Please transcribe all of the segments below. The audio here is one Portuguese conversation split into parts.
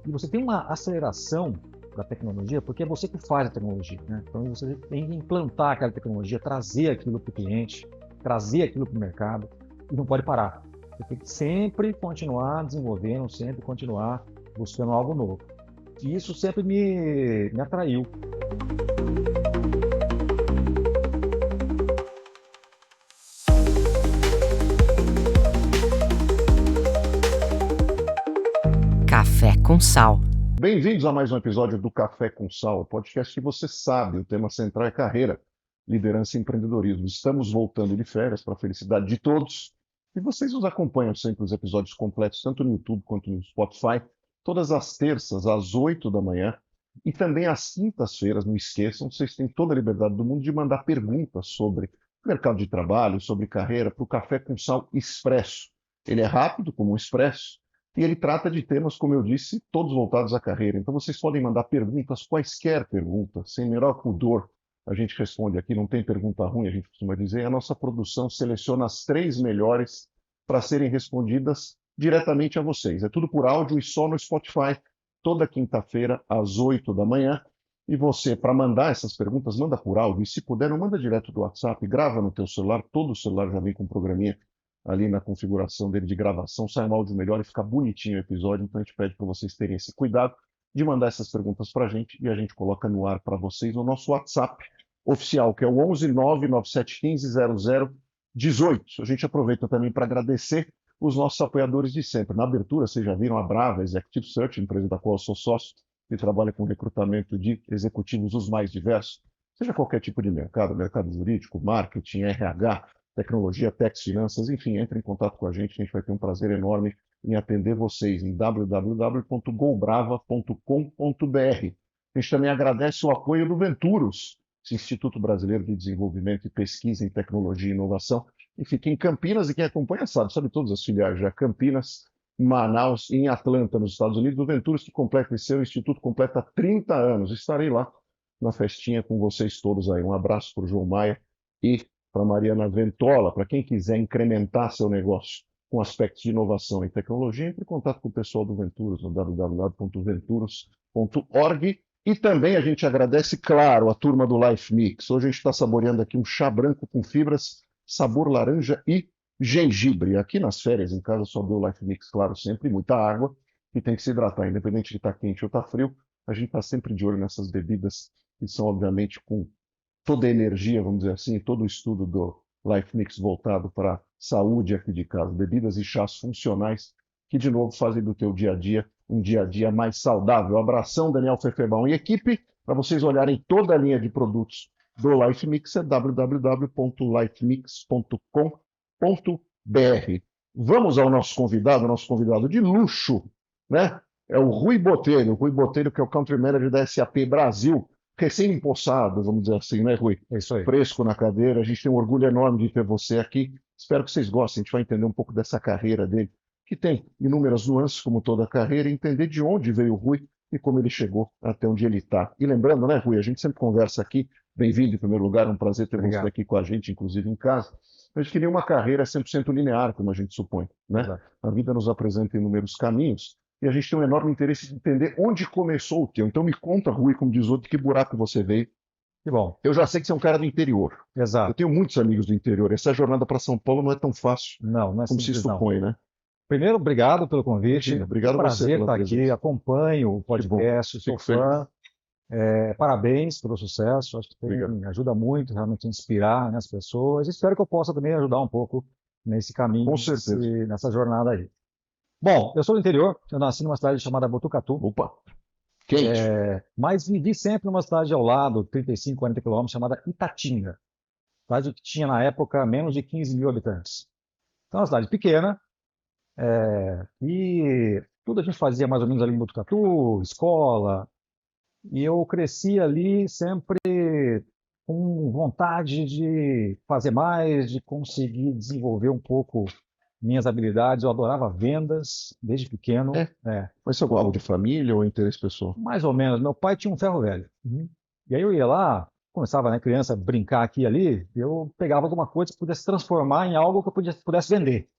você tem uma aceleração da tecnologia, porque é você que faz a tecnologia, né? Então você tem que implantar aquela tecnologia, trazer aquilo para o cliente, trazer aquilo para o mercado, e não pode parar. Você tem que sempre continuar desenvolvendo, sempre continuar buscando algo novo. E isso sempre me atraiu. Café com Sal. Bem-vindos a mais um episódio do Café com Sal, podcast que você sabe, o tema central é carreira, liderança e empreendedorismo. Estamos voltando de férias para a felicidade de todos e vocês nos acompanham sempre os episódios completos, tanto no YouTube quanto no Spotify, todas as terças às 8 da manhã e também às quintas-feiras, não esqueçam, vocês têm toda a liberdade do mundo de mandar perguntas sobre mercado de trabalho, sobre carreira, para o Café com Sal Expresso. Ele é rápido, como um expresso, e ele trata de temas, como eu disse, todos voltados à carreira. Então vocês podem mandar perguntas, quaisquer perguntas, sem menor pudor. A gente responde aqui, não tem pergunta ruim, a gente costuma dizer. A nossa produção seleciona as 3 melhores para serem respondidas diretamente a vocês. É tudo por áudio e só no Spotify, toda quinta-feira, às 8 da manhã. E você, para mandar essas perguntas, manda por áudio. E se puder, não manda direto do WhatsApp, grava no teu celular. Todo celular já vem com um programinha ali na configuração dele de gravação, sai um áudio melhor e fica bonitinho o episódio, então a gente pede para vocês terem esse cuidado de mandar essas perguntas para a gente e a gente coloca no ar para vocês no nosso WhatsApp oficial, que é o 11 99715 0018. A gente aproveita também para agradecer os nossos apoiadores de sempre. Na abertura, vocês já viram a Brava Executive Search, empresa da qual eu sou sócio, que trabalha com recrutamento de executivos os mais diversos, seja qualquer tipo de mercado, mercado jurídico, marketing, RH, tecnologia, techs, finanças, enfim, entre em contato com a gente vai ter um prazer enorme em atender vocês em www.golbrava.com.br. A gente também agradece o apoio do Venturos, esse Instituto Brasileiro de Desenvolvimento e Pesquisa em Tecnologia e Inovação, e fica em Campinas, e quem acompanha sabe todas as filiais já, Campinas, Manaus e em Atlanta, nos Estados Unidos. O Venturos, que completa esse ano, o Instituto completa 30 anos. Estarei lá na festinha com vocês todos aí. Um abraço para o João Maia e para Mariana Ventola. Para quem quiser incrementar seu negócio com aspectos de inovação e tecnologia, entre em contato com o pessoal do Venturos, no www.venturos.org. E também a gente agradece, claro, a turma do Life Mix. Hoje a gente está saboreando aqui um chá branco com fibras, sabor laranja e gengibre. Aqui nas férias, em casa, só deu Life Mix, claro, sempre muita água, e tem que se hidratar, independente de estar quente ou estar frio. A gente está sempre de olho nessas bebidas que são, obviamente, com toda a energia, vamos dizer assim, todo o estudo do Life Mix voltado para a saúde aqui de casa, bebidas e chás funcionais que, de novo, fazem do teu dia a dia um dia a dia mais saudável. Abração, Daniel Fefebão e equipe. Para vocês olharem toda a linha de produtos do Life Mix, é www.lifemix.com.br. Vamos ao nosso convidado de luxo, né? É o Rui Botelho, que é o Country Manager da SAP Brasil, recém-empossado, vamos dizer assim, né, Rui? É isso aí. Fresco na cadeira. A gente tem um orgulho enorme de ter você aqui. Espero que vocês gostem. A gente vai entender um pouco dessa carreira dele, que tem inúmeras nuances, como toda a carreira, e entender de onde veio o Rui e como ele chegou até onde ele está. E lembrando, né, Rui, a gente sempre conversa aqui. Bem-vindo em primeiro lugar, é um prazer ter você aqui com a gente, inclusive em casa. Mas que nenhuma carreira é 100% linear, como a gente supõe, né? Exato. A vida nos apresenta inúmeros caminhos, e a gente tem um enorme interesse em entender onde começou o teu. Então me conta, Rui, como diz outro, de que buraco você veio. Que bom. Eu já sei que você é um cara do interior. Exato. Eu tenho muitos amigos do interior. Essa jornada para São Paulo não é tão fácil Não é como se simples, supõe, né? Primeiro, obrigado pelo convite. Imagina, obrigado é um a você prazer pela estar aqui, presença. acompanho o podcast, sou Fico feliz. fã. Parabéns pelo sucesso, acho que ajuda muito realmente a inspirar, né, as pessoas. Espero que eu possa também ajudar um pouco nesse caminho, Com certeza. nessa jornada aí. Bom, eu sou do interior, eu nasci numa cidade chamada Botucatu, Opa, quente. mas vivi sempre numa cidade ao lado, 35, 40 quilômetros, chamada Itatinga. Cidade que tinha na época menos de 15 mil habitantes. Então, é uma cidade pequena, e tudo a gente fazia mais ou menos ali em Botucatu, escola, e eu cresci ali sempre com vontade de fazer mais, de conseguir desenvolver um pouco minhas habilidades. Eu adorava vendas desde pequeno. Mas isso é algo de família ou interesse pessoal? Mais ou menos. Meu pai tinha um ferro velho. E aí eu ia lá, começava, né, criança, a brincar aqui e ali, eu pegava alguma coisa que pudesse transformar em algo que eu pudesse vender.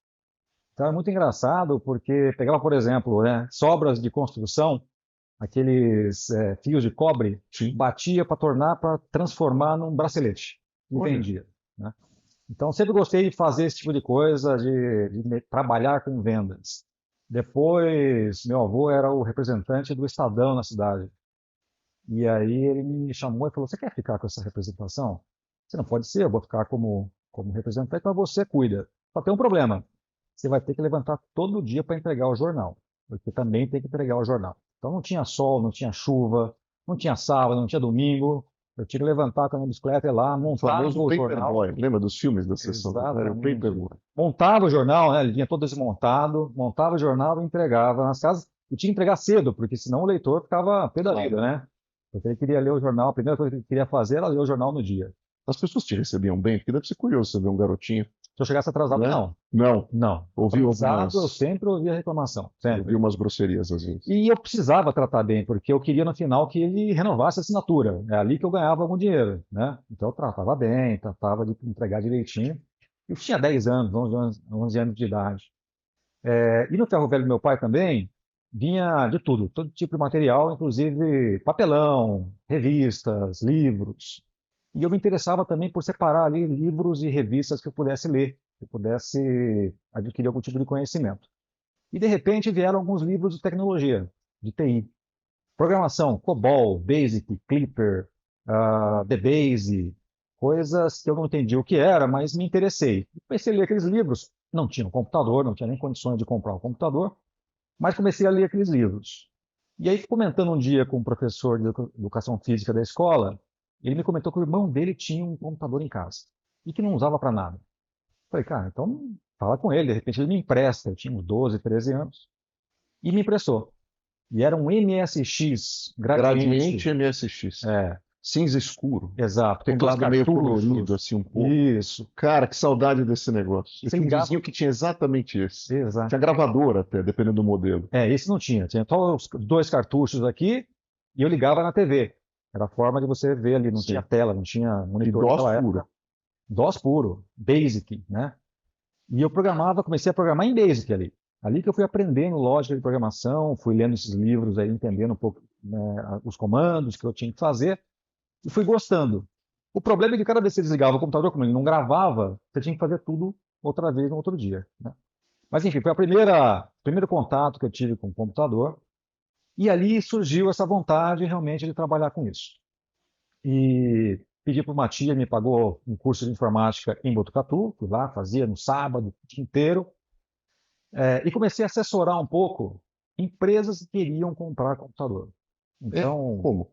Então é muito engraçado porque pegava, por exemplo, né, sobras de construção, aqueles fios de cobre, Sim. batia para transformar num bracelete e Olha, vendia, né? Então sempre gostei de fazer esse tipo de coisa, de trabalhar com vendas. Depois, meu avô era o representante do Estadão na cidade. E aí ele me chamou e falou: Você quer ficar com essa representação? Você não pode ser, eu vou ficar como representante, mas você cuida. Só tem um problema: você vai ter que levantar todo dia para entregar o jornal, porque também tem que entregar o jornal. Então não tinha sol, não tinha chuva, não tinha sábado, não tinha domingo. Eu tinha que levantar com a minha bicicleta e ir lá, o montava famoso o jornal. Paperboy. Lembra dos filmes da sessão da tarde? O Exatamente. Paperboy. Montava o jornal, né? Ele vinha todo desmontado, montava o jornal e entregava nas casas. E tinha que entregar cedo, porque senão o leitor ficava pé da Claro. vida, né? Porque ele queria ler o jornal, a primeira coisa que ele queria fazer era ler o jornal no dia. As pessoas te recebiam bem, porque deve ser curioso você ver um garotinho, Se eu chegasse atrasado, né? não. Não, Não. ouviu Atrasado, eu algumas, sempre ouvia reclamação. ouviu Sempre. umas grosserias às vezes. E eu precisava tratar bem, porque eu queria no final que ele renovasse a assinatura. É ali que eu ganhava algum dinheiro, né? Então eu tratava bem, tratava de entregar direitinho. Eu tinha 10 anos, 11 anos de idade. E no ferro velho do meu pai também vinha de tudo, todo tipo de material, inclusive papelão, revistas, livros. E eu me interessava também por separar ali livros e revistas que eu pudesse ler, que eu pudesse adquirir algum tipo de conhecimento. E de repente vieram alguns livros de tecnologia, de TI. Programação, COBOL, BASIC, Clipper, DBase, coisas que eu não entendi o que era, mas me interessei. Comecei a ler aqueles livros. Não tinha um computador, não tinha nem condições de comprar um computador, mas comecei a ler aqueles livros. E aí, comentando um dia com o professor de educação física da escola, ele me comentou que o irmão dele tinha um computador em casa e que não usava para nada. Falei, cara, então fala com ele, de repente ele me empresta. Eu tinha uns 12, 13 anos e me emprestou. E era um MSX Gradiente. Gradiente MSX. É, Cinza escuro. exato, com dois Teclado meio colorido, cartuchos. assim, um pouco. Isso. Cara, que saudade desse negócio. Eu Você tinha um ligava. vizinho que tinha exatamente esse. Exato. Tinha gravador até, dependendo do modelo. Esse não tinha. Tinha só os dois cartuchos aqui e eu ligava na TV. Era a forma de você ver ali, não tinha Sim. tela, não tinha E monitor DOS naquela puro. época. DOS puro, Basic, né? E eu programava, comecei a programar em Basic ali. Ali que eu fui aprendendo lógica de programação, fui lendo esses livros aí, entendendo um pouco, né, os comandos que eu tinha que fazer e fui gostando. O problema é que cada vez que você desligava o computador, como ele não gravava, você tinha que fazer tudo outra vez no outro dia, né? Mas enfim, foi primeiro contato que eu tive com o computador e ali surgiu essa vontade realmente de trabalhar com isso. E pedi para uma tia, me pagou um curso de informática em Botucatu, fui lá, fazia no sábado, o dia inteiro, e comecei a assessorar um pouco empresas que queriam comprar computador. É? Então, Como?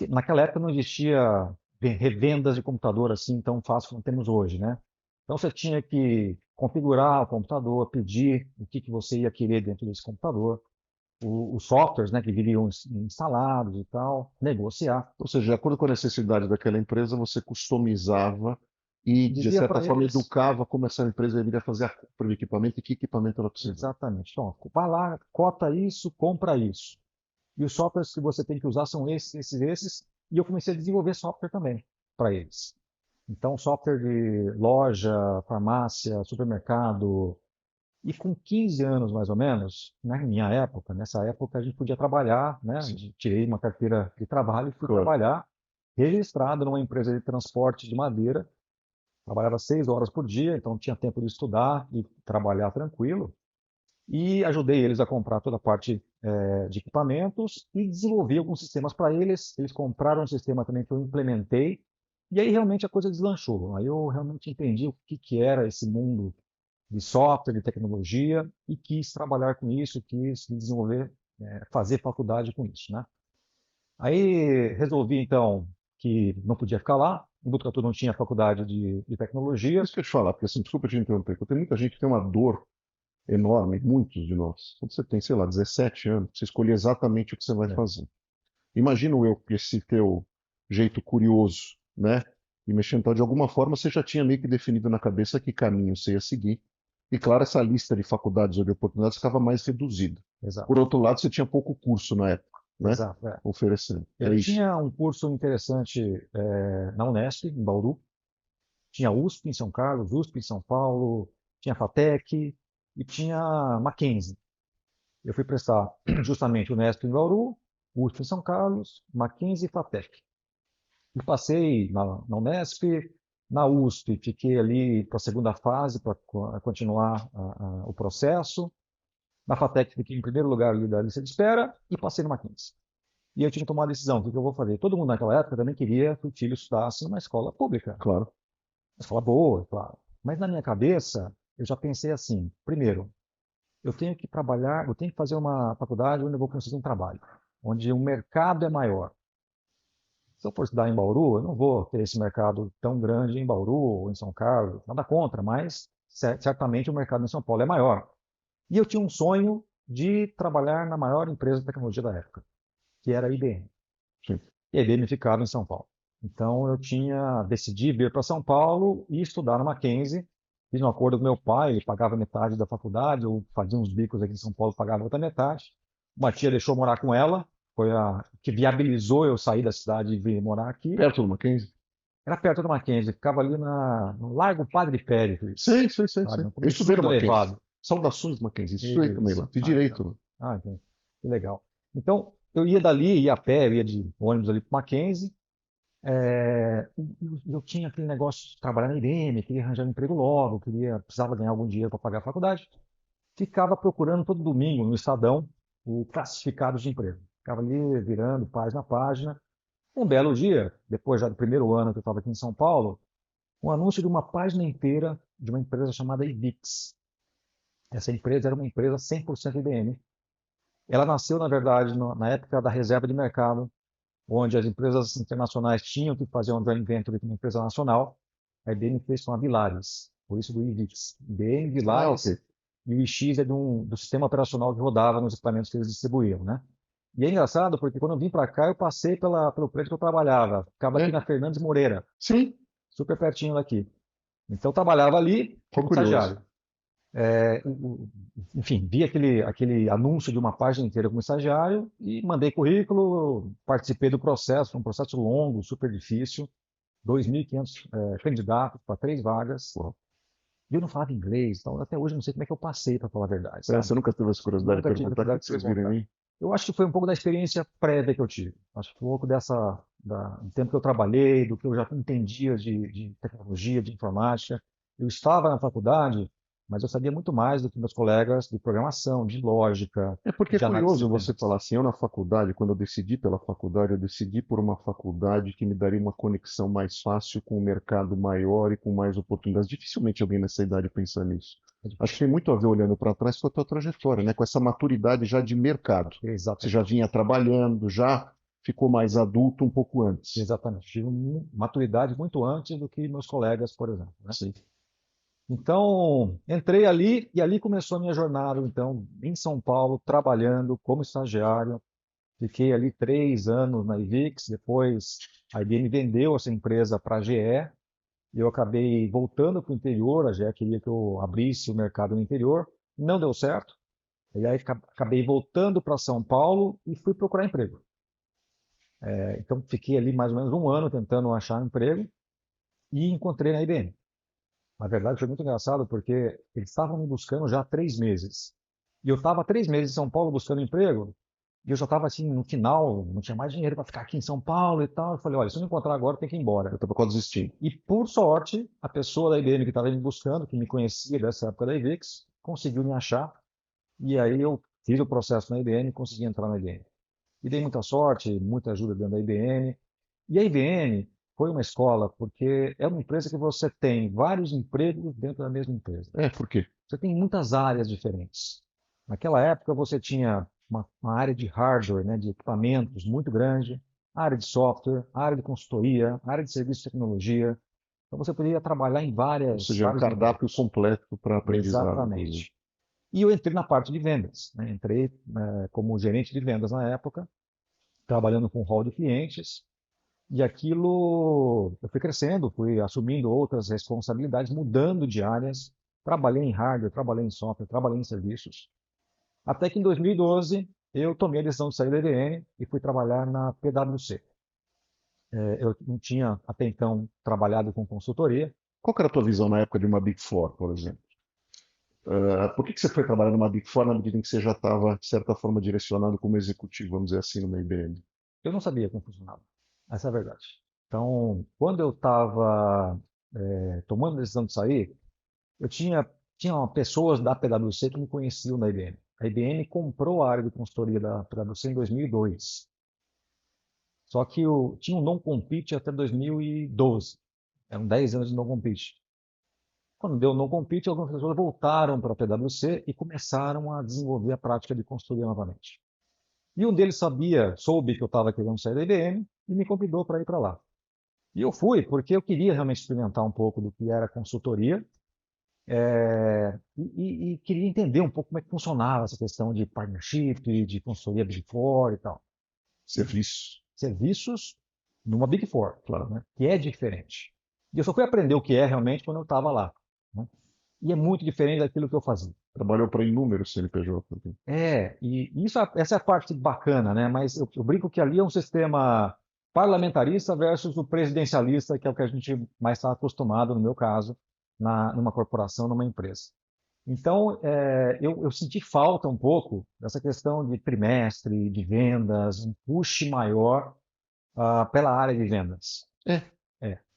naquela época não existia revendas de computador assim tão fácil como temos hoje, né? Então você tinha que configurar o computador, pedir o que você ia querer dentro desse computador, os softwares, né, que viriam instalados e tal, negociar. Ou seja, de acordo com a necessidade daquela empresa, você customizava e, de Dizia certa para forma, eles educava como essa empresa iria fazer a compra do equipamento e que equipamento ela precisava. exatamente, então, vai lá, cota isso, compra isso. E os softwares que você tem que usar são esses, e eu comecei a desenvolver software também para eles. Então, software de loja, farmácia, supermercado. E com 15 anos, mais ou menos, na minha época, nessa época a gente podia trabalhar, né? Sim, Tirei uma carteira de trabalho e fui claro. trabalhar registrado numa empresa de transporte de madeira. Trabalhava 6 horas por dia, então tinha tempo de estudar e trabalhar tranquilo. E ajudei eles a comprar toda a parte de equipamentos e desenvolvi alguns sistemas para eles. Eles compraram um sistema também que eu implementei. E aí realmente a coisa deslanchou. Aí eu realmente entendi o que era esse mundo de software, de tecnologia, e quis trabalhar com isso, quis desenvolver, fazer faculdade com isso, né? Aí resolvi, então, que não podia ficar lá. Em Botucatu não tinha faculdade de tecnologia. Isso que eu te falar, porque assim, desculpa te interromper, porque tem muita gente que tem uma dor enorme, muitos de nós. Quando você tem, sei lá, 17 anos, você escolhe exatamente o que você vai É, fazer. Imagino eu que esse teu jeito curioso, né? E mexendo, então, de alguma forma, você já tinha meio que definido na cabeça que caminho você ia seguir. E claro, essa lista de faculdades ou de oportunidades ficava mais reduzida. exato, Por outro lado, você tinha pouco curso na época, né? exato. Oferecendo. Eu É isso. tinha um curso interessante na Unesp, em Bauru. Tinha USP em São Carlos, USP em São Paulo, tinha FATEC. e tinha Mackenzie. Eu fui prestar justamente o Unesp em Bauru, USP em São Carlos, Mackenzie e FATEC. E passei na Unesp, na USP, fiquei ali para a segunda fase para continuar o processo. Na FATEC fiquei em primeiro lugar ali da lista de espera e passei no Mackenzie. E eu tinha que tomar a decisão, o que eu vou fazer? Todo mundo naquela época também queria que o filho estudasse numa escola pública. Claro. Uma escola boa, claro. Mas na minha cabeça, eu já pensei assim, primeiro, eu tenho que trabalhar, eu tenho que fazer uma faculdade onde eu vou conseguir um trabalho, onde o mercado é maior. Se eu for estudar em Bauru, eu não vou ter esse mercado tão grande em Bauru ou em São Carlos, nada contra, mas certamente o mercado em São Paulo é maior. E eu tinha um sonho de trabalhar na maior empresa de tecnologia da época, que era a IBM. Sim. E a IBM ficava em São Paulo. Então eu decidi vir para São Paulo e estudar na Mackenzie. Fiz um acordo com meu pai, ele pagava metade da faculdade, eu fazia uns bicos aqui em São Paulo, pagava outra metade. Uma tia deixou eu morar com ela, foi a que viabilizou eu sair da cidade e vir morar aqui. Perto do Mackenzie? Era perto da Mackenzie, ficava ali no Largo Padre Péricles. Sei. Sabe? Eu estudei no Mackenzie. Elevado. Saudações do Mackenzie. Estudei também lá. Fiz direito. Então, que legal. Então, eu ia dali, ia a pé, eu ia de ônibus ali para Mackenzie. Eu tinha aquele negócio de trabalhar na IBM, queria arranjar um emprego logo, precisava ganhar algum dinheiro para pagar a faculdade. Ficava procurando todo domingo no Estadão o classificado de emprego. Ficava ali virando página a página. Um belo dia, depois já do primeiro ano que eu estava aqui em São Paulo, um anúncio de uma página inteira de uma empresa chamada IBIX. Essa empresa era uma empresa 100% IBM. Ela nasceu, na verdade, na época da reserva de mercado, onde as empresas internacionais tinham que fazer um joint venture com uma empresa nacional. A IBM fez com a Villares, por isso do IBIX. IBM, Villares, ok. e o IX é do sistema operacional que rodava nos equipamentos que eles distribuíam, né? E é engraçado porque quando eu vim para cá, eu passei pelo prédio que eu trabalhava. Ficava aqui na Fernandes Moreira, Sim. super pertinho daqui. Então eu trabalhava ali como estagiário. Enfim, vi aquele anúncio de uma página inteira como estagiário e mandei currículo, participei do processo, foi um processo longo, super difícil, 2.500 candidatos para 3 vagas. E eu não falava inglês, então até hoje eu não sei como é que eu passei, para falar a verdade. Você nunca teve essa curiosidade de perguntar o que vocês viram em mim? Eu acho que foi um pouco da experiência prévia que eu tive. Acho que foi um pouco do tempo que eu trabalhei, do que eu já entendia de tecnologia, de informática. Eu estava na faculdade, mas eu sabia muito mais do que meus colegas de programação, de lógica. É porque é de análise curioso de você sistemas. falar assim, eu na faculdade, quando eu decidi pela faculdade, eu decidi por uma faculdade que me daria uma conexão mais fácil com o mercado maior e com mais oportunidades. Dificilmente alguém nessa idade pensa nisso. Acho que tem muito a ver, olhando para trás, com a tua trajetória, né? Com essa maturidade já de mercado. Você Exatamente. já vinha trabalhando, já ficou mais adulto um pouco antes. Exatamente. Tive uma maturidade muito antes do que meus colegas, por exemplo, né? Sim. Então, entrei ali e ali começou a minha jornada, então, em São Paulo, trabalhando como estagiário. Fiquei ali 3 anos na IVIX, depois a IBM vendeu essa empresa para a GE, e eu acabei voltando para o interior, a GE queria que eu abrisse o mercado no interior, não deu certo, e aí acabei voltando para São Paulo e fui procurar emprego. Então, fiquei ali mais ou menos 1 ano tentando achar um emprego e encontrei na IBM. Na verdade, foi muito engraçado porque eles estavam me buscando já há 3 meses. E eu estava há 3 meses em São Paulo buscando emprego, e eu já estava assim, no final, não tinha mais dinheiro para ficar aqui em São Paulo e tal. Eu falei, olha, se eu não encontrar agora, tem que ir embora. Eu estava quase desistindo. E por sorte, a pessoa da IBM que estava me buscando, que me conhecia dessa época da IVIX, conseguiu me achar. E aí eu fiz o processo na IBM e consegui entrar na IBM. E dei muita sorte, muita ajuda dentro da IBM. E a IBM foi uma escola, porque é uma empresa que você tem vários empregos dentro da mesma empresa. Por quê? Você tem muitas áreas diferentes. Naquela época você tinha uma área de hardware, né, de equipamentos muito grande, área de software, área de consultoria, área de serviço de tecnologia. Então você poderia trabalhar em Ou seja, um vários cardápio níveis. completo para aprendizado. Exatamente. E eu entrei na parte de vendas, né? Entrei como gerente de vendas na época, trabalhando com hall de clientes, e aquilo eu fui crescendo, fui assumindo outras responsabilidades, mudando de áreas, trabalhei em hardware, trabalhei em software, trabalhei em serviços. Até que em 2012 eu tomei a decisão de sair da IBM e fui trabalhar na PwC. Eu não tinha até então trabalhado com consultoria. Qual que era a tua visão na época de uma Big Four, por exemplo? Por que você foi trabalhar numa Big Four na medida em que você já estava, de certa forma, direcionado como executivo, vamos dizer assim, numa IBM? Eu não sabia como funcionava. Essa é a verdade. Então, quando eu estava tomando a decisão de sair, eu tinha pessoas da PwC que me conheciam da IBM. A IBM comprou a área de consultoria da PwC em 2002. Só que tinha um non-compete até 2012. Eram 10 anos de non-compete. Quando deu non-compete, algumas pessoas voltaram para a PwC e começaram a desenvolver a prática de consultoria novamente. E um deles soube que eu estava querendo sair da IBM e me convidou para ir para lá. E eu fui porque eu queria realmente experimentar um pouco do que era consultoria e queria entender um pouco como é que funcionava essa questão de partnership, de consultoria Big Four e tal. Serviço. Serviços numa Big Four, Claro. né, que é diferente. E eu só fui aprender o que é realmente quando eu estava lá. Né? E é muito diferente daquilo que eu fazia. Trabalhou para inúmeros CNPJ. Essa é a parte bacana, né? Mas eu brinco que ali é um sistema parlamentarista versus o presidencialista, que é o que a gente mais está acostumado, no meu caso, numa corporação, numa empresa. Então, eu senti falta um pouco dessa questão de trimestre, de vendas, um push maior pela área de vendas.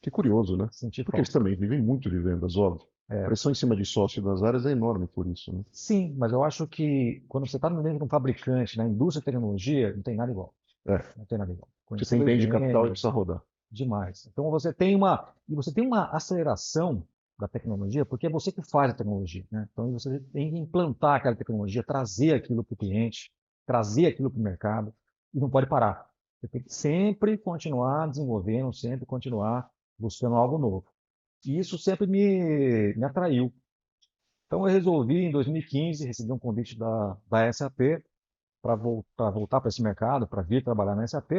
Que curioso, né? Senti Porque eles falta. também vivem muito de vendas, óbvio. A pressão em cima de sócio das áreas é enorme por isso, né? Sim, mas eu acho que quando você está dentro de um fabricante, na indústria de tecnologia, não tem nada igual. É. Não tem nada igual. Você Conhecer o entende capital e IBM, precisa rodar. demais. Então você tem uma aceleração da tecnologia, porque é você que faz a tecnologia, né? Então você tem que implantar aquela tecnologia, trazer aquilo para o cliente, trazer aquilo para o mercado e não pode parar. Você tem que sempre continuar desenvolvendo, sempre continuar buscando algo novo. E isso sempre me atraiu. Então eu resolvi, em 2015, receber um convite da SAP para voltar para esse mercado, para vir trabalhar na SAP,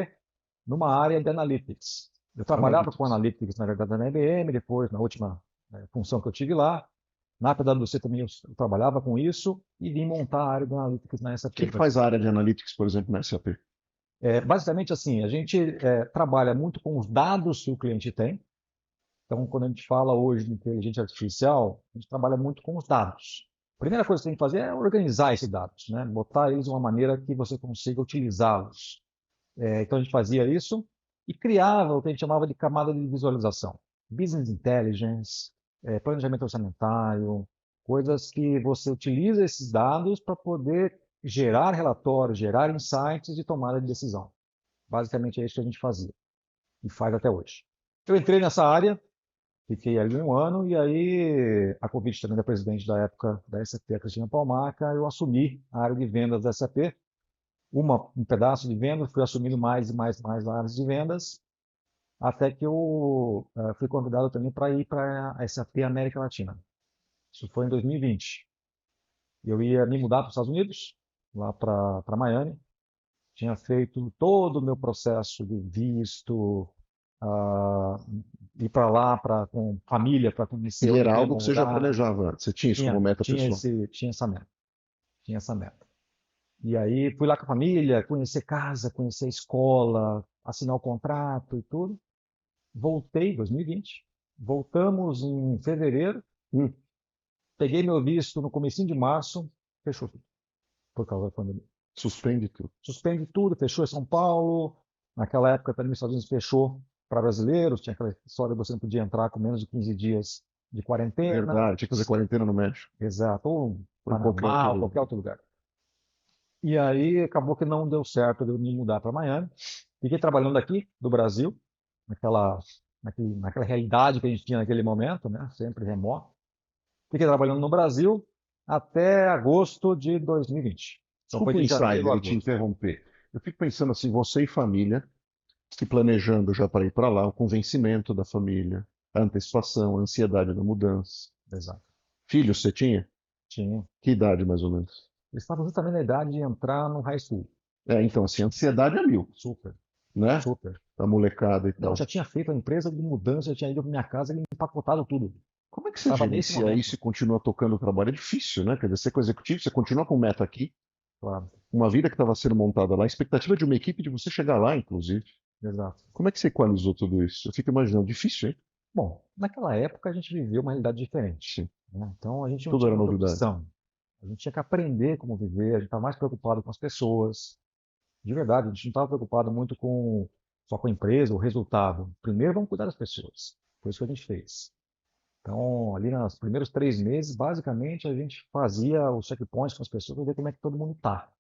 numa área de Analytics. Eu trabalhava com Analytics, na verdade, na IBM, depois, na última função que eu tive lá. Na PwC também eu trabalhava com isso e vim montar a área de Analytics na O que SAP. faz a área de Analytics, por exemplo, na SAP? Basicamente assim, a gente trabalha muito com os dados que o cliente tem. Então, quando a gente fala hoje de inteligência artificial, a gente trabalha muito com os dados. A primeira coisa que você tem que fazer é organizar esses dados, né? Botar eles de uma maneira que você consiga utilizá-los. Então a gente fazia isso e criava o que a gente chamava de camada de visualização. Business Intelligence, planejamento orçamentário, coisas que você utiliza esses dados para poder gerar relatórios, gerar insights de tomada de decisão. Basicamente é isso que a gente fazia e faz até hoje. Eu entrei nessa área, fiquei ali 1 ano e aí, a convite também da presidente da época da SAP, a Cristina Palmaca, eu assumi a área de vendas da SAP, um pedaço de vendas, fui assumindo mais e mais áreas de vendas, até que eu fui convidado também para ir para a SAP América Latina. Isso foi em 2020. Eu ia me mudar para os Estados Unidos, lá para Miami. Tinha feito todo o meu processo de visto, ir para lá com família, para conhecer E onde era eu ia algo que você já morar. planejava antes. Você tinha isso como Tinha, meta tinha, pessoal? esse, tinha essa meta. Tinha essa meta. E aí fui lá com a família, conhecer casa, conhecer escola, assinar o contrato e tudo. Voltei em 2020. Voltamos em fevereiro. Peguei meu visto no comecinho de março. Fechou tudo. Por causa da pandemia. Suspende tudo. Suspende tudo, fechou em São Paulo. Naquela época também os Estados Unidos fechou para brasileiros. Tinha aquela história de você não podia entrar com menos de 15 dias de quarentena. Verdade, tinha que fazer quarentena no México. Exato. Ou Ou em qualquer Panamá, ou outro qualquer outro lugar. E aí acabou que não deu certo de eu me mudar para Miami. Fiquei trabalhando aqui do Brasil, naquela realidade que a gente tinha naquele momento, né? Sempre remoto. Fiquei trabalhando no Brasil até agosto de 2020. Então foi Desculpa o de janeiro a insider e te agosto. interromper. Eu fico pensando assim, você e família, se planejando já para ir para lá, o convencimento da família, a antecipação, a ansiedade da mudança. Exato. Filhos você tinha? Tinha. Que idade mais ou menos? Eles estavam justamente na idade de entrar no high school. Então assim, a ansiedade é mil, Super, né? super. Da molecada e Não, eu tal. já tinha feito a empresa de mudança, já tinha ido para minha casa e empacotado tudo. Como é que você Estava nesse gerencia momento. isso e continua tocando o trabalho? É difícil, né? Quer dizer, você com executivo, você continua com meta aqui, Claro, uma vida que estava sendo montada lá, a expectativa de uma equipe de você chegar lá, inclusive. exato. Como é que você equalizou tudo isso? Eu fico imaginando, difícil, hein? Bom, naquela época a gente viveu uma realidade diferente. Sim. né? Então a gente não Tudo tinha era muita novidade. opção. A gente tinha que aprender como viver, a gente estava mais preocupado com as pessoas. De verdade, a gente não estava preocupado muito só com a empresa, o resultado. Primeiro vamos cuidar das pessoas. Foi isso que a gente fez. Então, ali nos primeiros 3 meses, basicamente, a gente fazia os checkpoints com as pessoas para ver como é que todo mundo está.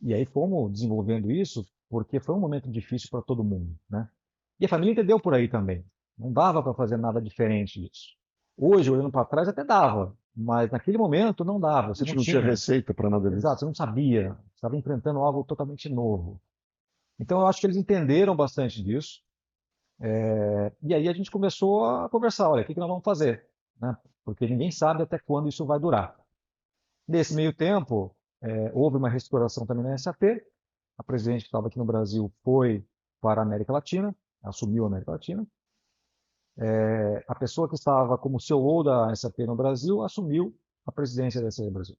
E aí fomos desenvolvendo isso porque foi um momento difícil para todo mundo, né? E a família entendeu por aí também. Não dava para fazer nada diferente disso. Hoje, olhando para trás, até dava, mas naquele momento não dava. A Você gente não não tinha tinha, receita para nada disso. exato, você não sabia. Você estava enfrentando algo totalmente novo. Então, eu acho que eles entenderam bastante disso. E aí a gente começou a conversar, olha, o que que nós vamos fazer? Né? Porque ninguém sabe até quando isso vai durar. Nesse meio tempo, houve uma reestruturação também na SAP. A presidente que estava aqui no Brasil foi para a América Latina, assumiu a América Latina. A pessoa que estava como CEO da SAP no Brasil assumiu a presidência da SAP no Brasil.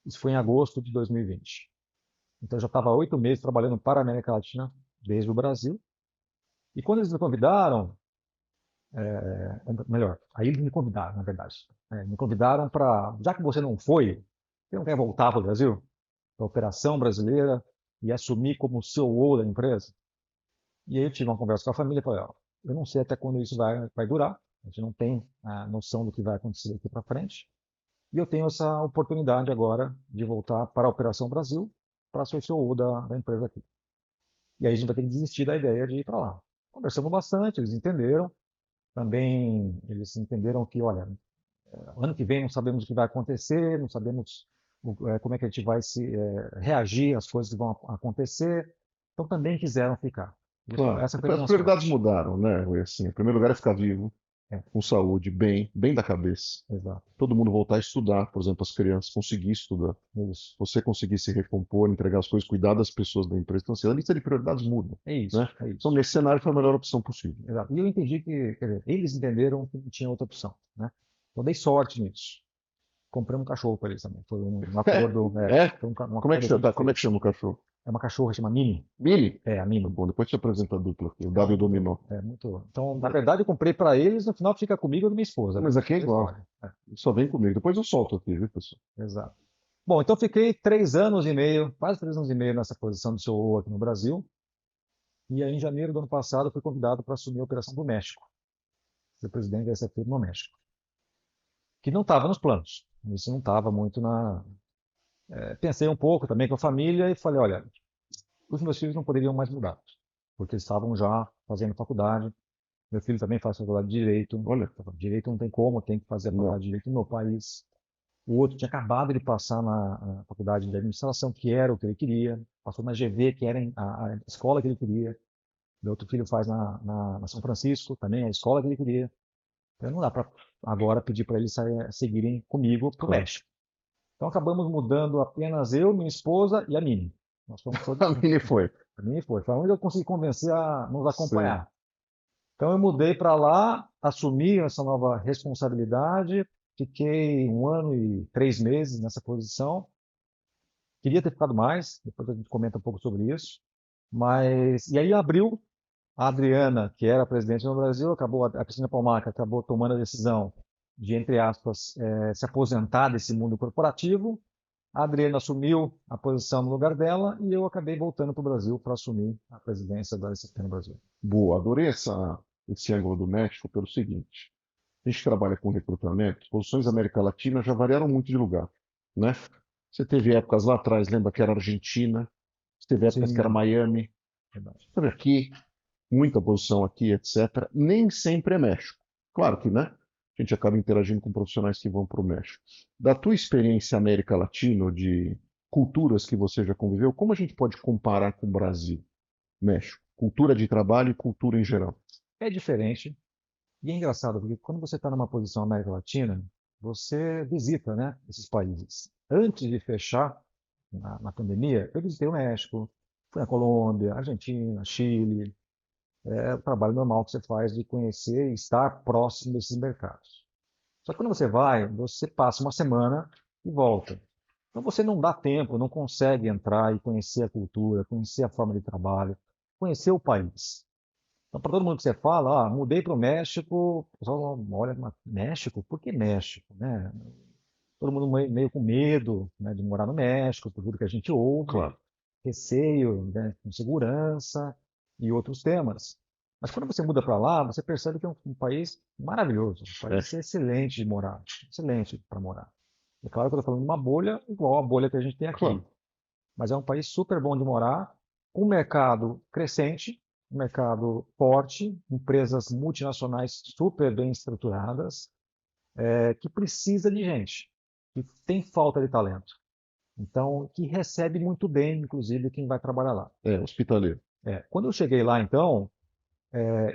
Isso foi em agosto de 2020. Então eu já estava 8 meses trabalhando para a América Latina desde o Brasil. E quando eles me convidaram, melhor, aí eles me convidaram, na verdade. Me convidaram para, já que você não foi, você não quer voltar para o Brasil, para a operação brasileira e assumir como CEO da empresa? E aí eu tive uma conversa com a família e falei, ó, eu não sei até quando isso vai durar, a gente não tem a noção do que vai acontecer daqui para frente, e eu tenho essa oportunidade agora de voltar para a Operação Brasil para ser o CEO da empresa aqui. E aí a gente vai ter que desistir da ideia de ir para lá. Conversamos bastante, eles entenderam, também eles entenderam que, olha, ano que vem não sabemos o que vai acontecer, não sabemos como é que a gente vai reagir às coisas que vão acontecer, então também quiseram ficar. Claro, Essa foi a as minha prioridades sorte. mudaram, né? Foi assim, em primeiro lugar é ficar vivo, É, com saúde, bem da cabeça. exato. Todo mundo voltar a estudar, por exemplo, as crianças conseguir estudar. Isso. Você conseguir se recompor, entregar as coisas, cuidar das pessoas da empresa. Então, assim, a lista de prioridades muda, É isso, né? é Então, isso. nesse cenário foi a melhor opção possível. Exato. E eu entendi que, quer dizer, eles entenderam que não tinha outra opção, né? Eu dei sorte nisso. Comprei um cachorro para eles também. Foi um acordo, É? foi um Como é que acordo que a chama, gente tá? Como é que fez. chama o cachorro? É uma cachorra, chama Mini. Mini? É, a Tá Mini. bom, depois te apresenta a dupla aqui, o Não, Dado e é o Dominó. muito. Então, na verdade, eu comprei para eles, no final fica comigo e com minha esposa. Mas aqui é Eles igual. escolhem. Só vem comigo. Depois eu solto aqui, viu, pessoal? Exato. Bom, então fiquei 3 anos e meio, quase 3 anos e meio nessa posição de CEO aqui no Brasil. E aí, em janeiro do ano passado, fui convidado para assumir a operação do México, ser presidente da SAP no México, que não estava nos planos. Isso não estava muito na. Pensei um pouco também com a família e falei, olha, os meus filhos não poderiam mais mudar, porque eles estavam já fazendo faculdade. Meu filho também faz faculdade de Direito. Olha, Direito não tem como, tem que fazer a não. faculdade de Direito no país. O outro tinha acabado de passar na faculdade de administração, que era o que ele queria. Passou na GV, que era a escola que ele queria. Meu outro filho faz na São Francisco, também a escola que ele queria. Então não dá para agora pedir para eles seguirem comigo para o Claro. México. Então acabamos mudando apenas eu, minha esposa e a Mini. Nós fomos todos A Mini foi. a Mini foi onde eu consegui convencer a nos Sim. acompanhar. Então eu mudei para lá, assumi essa nova responsabilidade, fiquei 1 ano e 3 meses nessa posição. Queria ter ficado mais, depois a gente comenta um pouco sobre isso. Mas, e aí abriu, a Adriana, que era presidente no Brasil, a Cristina Palmaca acabou tomando a decisão de, entre aspas, se aposentar desse mundo corporativo. A Adriana assumiu a posição no lugar dela e eu acabei voltando para o Brasil para assumir a presidência da SAP no Brasil. Boa, adorei esse ângulo do México pelo seguinte. A gente trabalha com recrutamento, posições da América Latina já variaram muito de lugar, né? Você teve épocas lá atrás, lembra que era Argentina, você teve épocas que era Sim, Miami, verdade. sabe aqui, muita posição aqui, etc. Nem sempre é México. Claro que, né? A gente acaba interagindo com profissionais que vão para o México. Da tua experiência América Latina, ou de culturas que você já conviveu, como a gente pode comparar com o Brasil, México? Cultura de trabalho e cultura em geral. É diferente. E é engraçado, porque quando você está numa posição na América Latina, você visita, né, esses países. Antes de fechar na pandemia, eu visitei o México, fui na Colômbia, Argentina, Chile. É o trabalho normal que você faz de conhecer e estar próximo desses mercados. Só que quando você vai, você passa uma semana e volta. Então você não dá tempo, não consegue entrar e conhecer a cultura, conhecer a forma de trabalho, conhecer o país. Então, para todo mundo que você fala, mudei para o México, o pessoal olha, "Mas México? Por que México?", né? Todo mundo meio com medo, né, de morar no México, por tudo que a gente ouve, Claro. receio, né, com segurança e outros temas. Mas quando você muda para lá, você percebe que é um país maravilhoso, um É, país excelente de morar, excelente para morar. É claro que eu estou falando de uma bolha igual a bolha que a gente tem aqui, claro. mas é um país super bom de morar, com um mercado crescente, um mercado forte, empresas multinacionais super bem estruturadas, que precisa de gente, que tem falta de talento. Então, que recebe muito bem, inclusive, quem vai trabalhar lá. É, hospitaleiro. Quando eu cheguei lá, então,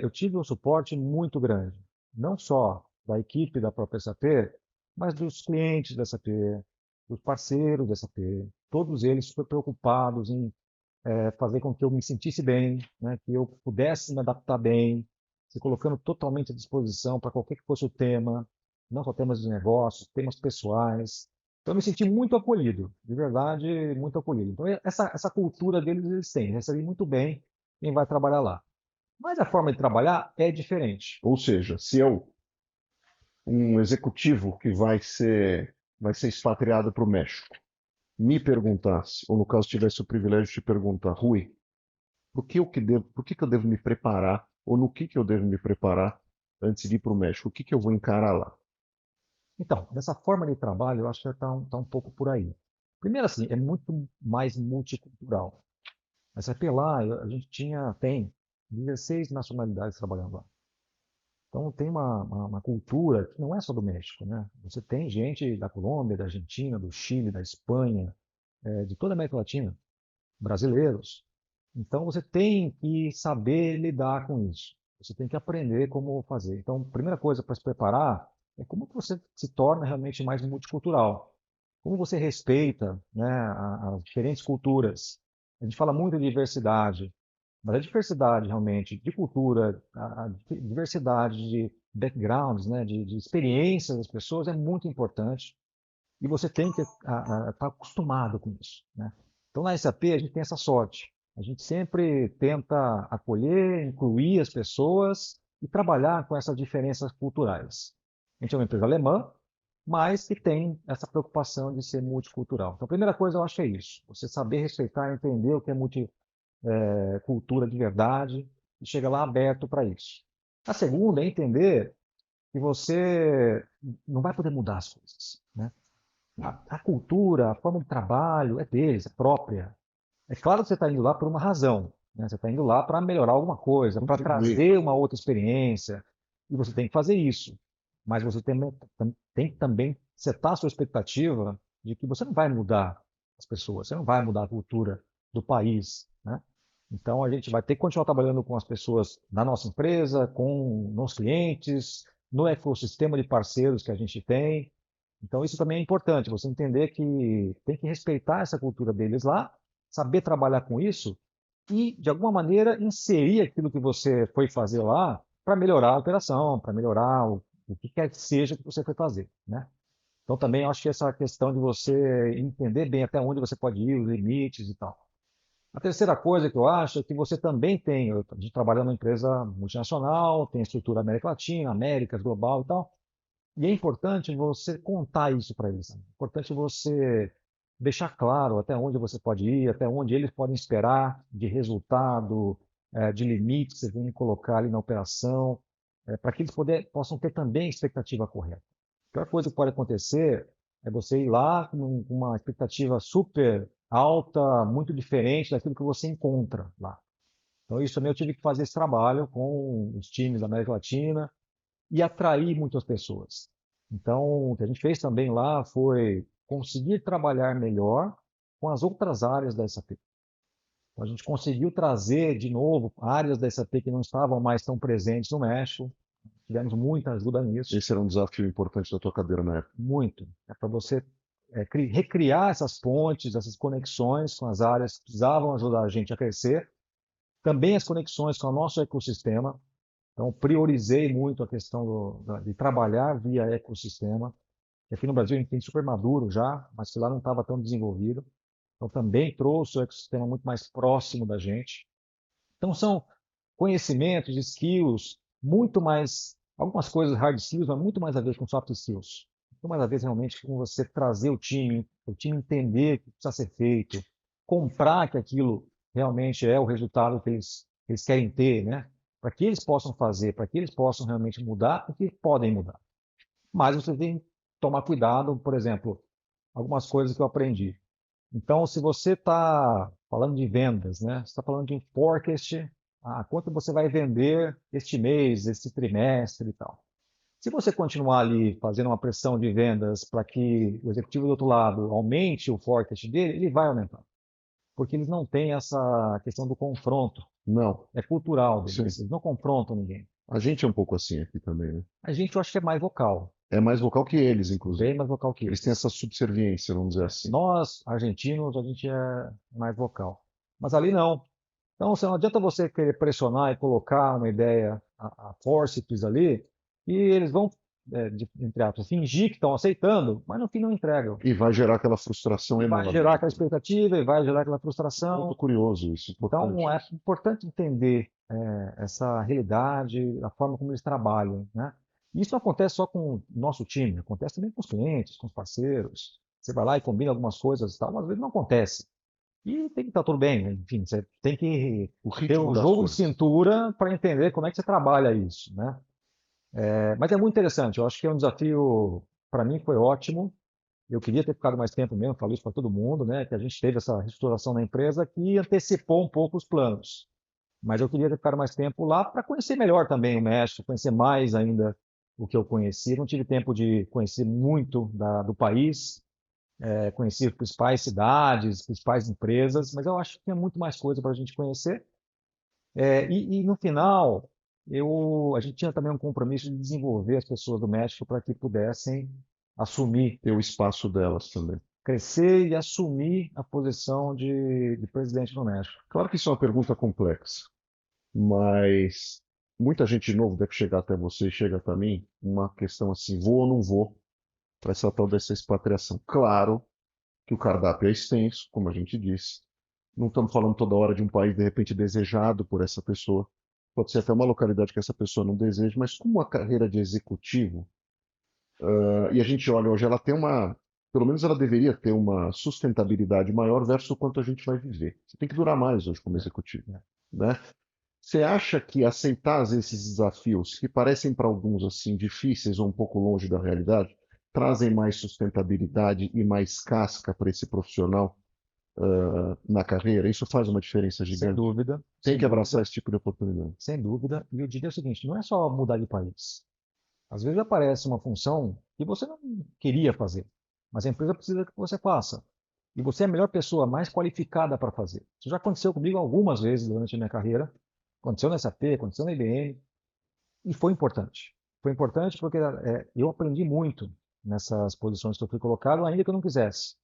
eu tive um suporte muito grande, não só da equipe da própria SAP, mas dos clientes da SAP, dos parceiros da SAP, todos eles super preocupados em fazer com que eu me sentisse bem, né, que eu pudesse me adaptar bem, se colocando totalmente à disposição para qualquer que fosse o tema, não só temas de negócios, temas pessoais. Então, eu me senti muito acolhido, de verdade, muito acolhido. Então, essa cultura deles eles têm, recebem muito bem quem vai trabalhar lá. Mas a forma de trabalhar é diferente. Ou seja, se eu, um executivo que vai ser expatriado para o México, me perguntasse, ou no caso tivesse o privilégio de te perguntar, Rui, por que que eu devo me preparar, ou no que eu devo me preparar antes de ir para o México? O que eu vou encarar lá? Então, dessa forma de trabalho, eu acho que está um pouco por aí. Primeiro, assim, é muito mais multicultural. Mas até lá, a gente tem 16 nacionalidades trabalhando lá. Então, tem uma cultura que não é só do México, né? Você tem gente da Colômbia, da Argentina, do Chile, da Espanha, de toda a América Latina, brasileiros. Então, você tem que saber lidar com isso. Você tem que aprender como fazer. Então, a primeira coisa para se preparar é como que você se torna realmente mais multicultural. Como você respeita, né, as diferentes culturas. A gente fala muito de diversidade, mas a diversidade realmente de cultura, a diversidade de backgrounds, né, de experiências das pessoas é muito importante e você tem que estar acostumado com isso, né? Então, na SAP, a gente tem essa sorte. A gente sempre tenta acolher, incluir as pessoas e trabalhar com essas diferenças culturais. A gente é uma empresa alemã, mas que tem essa preocupação de ser multicultural. Então, a primeira coisa eu acho que é isso. Você saber respeitar, entender o que é multicultura de verdade e chegar lá aberto para isso. A segunda é entender que você não vai poder mudar as coisas, né? A cultura, a forma de trabalho é deles, é própria. É claro que você está indo lá por uma razão, né? Você está indo lá para melhorar alguma coisa, para Contribuir. trazer uma outra experiência, e você tem que fazer isso. Mas você tem que também setar a sua expectativa de que você não vai mudar as pessoas, você não vai mudar a cultura do país, né? Então a gente vai ter que continuar trabalhando com as pessoas da nossa empresa, com os clientes, no ecossistema de parceiros que a gente tem. Então, isso também é importante, você entender que tem que respeitar essa cultura deles lá, saber trabalhar com isso e, de alguma maneira, inserir aquilo que você foi fazer lá para melhorar a operação, para melhorar o que quer que seja que você foi fazer, né? Então, também eu acho que essa questão de você entender bem até onde você pode ir, os limites e tal. A terceira coisa que eu acho é que você também tem, a gente trabalha numa empresa multinacional, tem estrutura América Latina, Américas, global e tal, e é importante você contar isso para eles. É importante você deixar claro até onde você pode ir, até onde eles podem esperar de resultado, de limites que você tem que colocar ali na operação, para que eles possam ter também a expectativa correta. A pior coisa que pode acontecer é você ir lá com uma expectativa super alta, muito diferente daquilo que você encontra lá. Então, isso também eu tive que fazer esse trabalho com os times da América Latina, e atrair muitas pessoas. Então, o que a gente fez também lá foi conseguir trabalhar melhor com as outras áreas da SAP. Então, a gente conseguiu trazer de novo áreas da SAP que não estavam mais tão presentes no México. Tivemos muita ajuda nisso, Esse era um desafio importante da tua cadeira na época. muito. É para você recriar essas pontes, essas conexões com as áreas que precisavam ajudar a gente a crescer. Também as conexões com o nosso ecossistema. Então, priorizei muito a questão de trabalhar via ecossistema. Aqui no Brasil a gente tem super maduro já, mas que lá não estava tão desenvolvido. Então, também trouxe o ecossistema muito mais próximo da gente. Então, são conhecimentos, skills, muito mais, algumas coisas hard skills, mas muito mais a ver com soft skills. Muito mais a ver realmente com você trazer o time entender o que precisa ser feito, comprar que aquilo realmente é o resultado que eles querem ter, né? Para que eles possam fazer, para que eles possam realmente mudar o que podem mudar. Mas você tem que tomar cuidado, por exemplo, algumas coisas que eu aprendi. Então, se você está falando de vendas, né? Você está falando de um forecast, quanto você vai vender este mês, este trimestre e tal. Se você continuar ali fazendo uma pressão de vendas para que o executivo do outro lado aumente o forecast dele, ele vai aumentar. Porque eles não têm essa questão do confronto. Não, É cultural sim. deles. Eles não confrontam ninguém. A gente é um pouco assim aqui também, né? A gente, eu acho que é mais vocal. É mais vocal que eles, inclusive. Bem mais vocal que Eles eles. têm essa subserviência, vamos dizer assim. Nós, argentinos, a gente é mais vocal. Mas ali não. Então, não adianta você querer pressionar e colocar uma ideia a forceps ali, e eles vão, entre aspas, fingir que estão aceitando, mas no fim não entregam. E vai gerar aquela frustração E vai enorme. gerar aquela expectativa, e vai gerar aquela frustração. Muito curioso isso, importante. Então, é importante entender essa realidade, a forma como eles trabalham, né? Isso não acontece só com o nosso time, acontece também com os clientes, com os parceiros. Você vai lá e combina algumas coisas e tal, mas às vezes não acontece. E tem que estar tudo bem, né? Enfim, você tem que O ter ritmo um das jogo de coisas. cintura para entender como é que você trabalha isso, né? Mas é muito interessante, eu acho que é um desafio, para mim foi ótimo. Eu queria ter ficado mais tempo mesmo, falo isso para todo mundo, né? Que a gente teve essa reestruturação na empresa que antecipou um pouco os planos. Mas eu queria ter ficado mais tempo lá para conhecer melhor também o México, conhecer mais ainda o que eu conheci. Não tive tempo de conhecer muito do país, conheci as principais cidades, principais empresas, mas eu acho que tinha muito mais coisa para a gente conhecer. E no final, a gente tinha também um compromisso de desenvolver as pessoas do México para que pudessem assumir, Ter o espaço delas também. crescer e assumir a posição de presidente do México. Claro que isso é uma pergunta complexa, mas muita gente de novo deve chegar até você e chega para mim uma questão assim, vou ou não vou para essa tal dessa expatriação. Claro que o cardápio é extenso, como a gente disse. Não estamos falando toda hora de um país de repente desejado por essa pessoa. Pode ser até uma localidade que essa pessoa não deseja, mas como a carreira de executivo, e a gente olha hoje, ela tem pelo menos ela deveria ter uma sustentabilidade maior versus o quanto a gente vai viver. Você tem que durar mais hoje como executivo, né? Você acha que aceitar esses desafios, que parecem para alguns assim difíceis ou um pouco longe da realidade, trazem mais sustentabilidade e mais casca para esse profissional na carreira? Isso faz uma diferença Sem gigante. dúvida. Tem Sem que abraçar dúvida. esse tipo de oportunidade. Sem dúvida. E eu diria o seguinte: não é só mudar de país. Às vezes aparece uma função que você não queria fazer, mas a empresa precisa que você faça. E você é a melhor pessoa, mais qualificada para fazer. Isso já aconteceu comigo algumas vezes durante a minha carreira. Aconteceu na SAP, aconteceu na IBM, e foi importante. Foi importante porque eu aprendi muito nessas posições que eu fui colocado, ainda que eu não quisesse.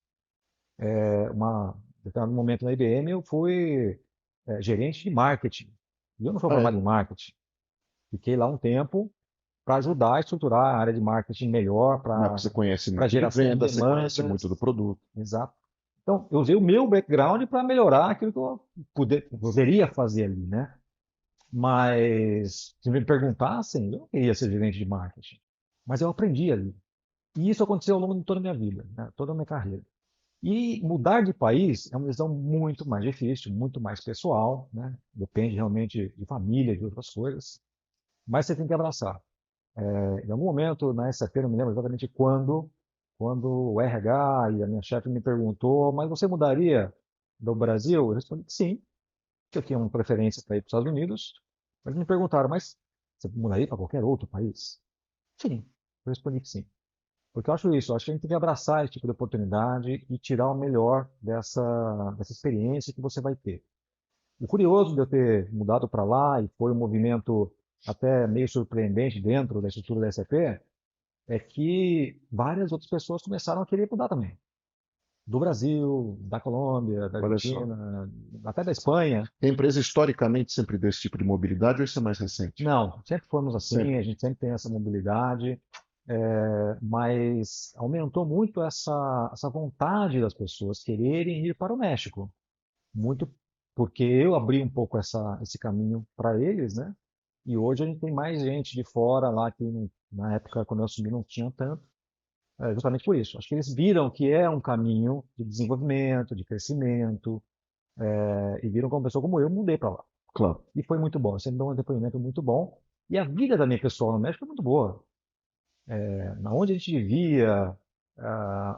Em determinado momento na IBM, eu fui gerente de marketing. E eu não sou Ah, formado é? em marketing. Fiquei lá um tempo para ajudar a estruturar a área de marketing melhor, Mas você conhece para muito de geração de venda, você conhece muito do demandas. produto. Exato. Então, eu usei o meu background para melhorar aquilo que eu poderia fazer ali, né? Mas, se me perguntassem, eu não queria ser gerente de marketing. Mas eu aprendi ali. E isso aconteceu ao longo de toda a minha vida, né? Toda a minha carreira. E mudar de país é uma decisão muito mais difícil, muito mais pessoal, né? Depende realmente de família, de outras coisas. Mas você tem que abraçar. Em algum momento na SAP, não me lembro exatamente quando o RH e a minha chefe me perguntou, mas você mudaria do Brasil? Eu respondi que sim, que eu tinha uma preferência para ir para os Estados Unidos, mas me perguntaram, mas você mudaria para qualquer outro país? Sim, eu respondi que sim. Porque eu acho isso, eu acho que a gente tem que abraçar esse tipo de oportunidade e tirar o melhor dessa experiência que você vai ter. O curioso de eu ter mudado para lá, e foi um movimento até meio surpreendente dentro da estrutura da SAP, é que várias outras pessoas começaram a querer mudar também. Do Brasil, da Colômbia, da Olha só. Argentina, até da Espanha. A empresa historicamente sempre deu esse tipo de mobilidade ou isso é mais recente? Não, sempre fomos assim, Sempre. a gente sempre tem essa mobilidade, mas aumentou muito essa vontade das pessoas quererem ir para o México. Muito porque eu abri um pouco esse caminho para eles, né? E hoje a gente tem mais gente de fora lá que na época, quando eu assumi, não tinha tanto, justamente por isso. Acho que eles viram que é um caminho de desenvolvimento, de crescimento, e viram que uma pessoa como eu mudei para lá. Claro. E foi muito bom. Eu sempre dou um depoimento muito bom. E a vida da minha pessoa no México foi muito boa. Na onde a gente vivia,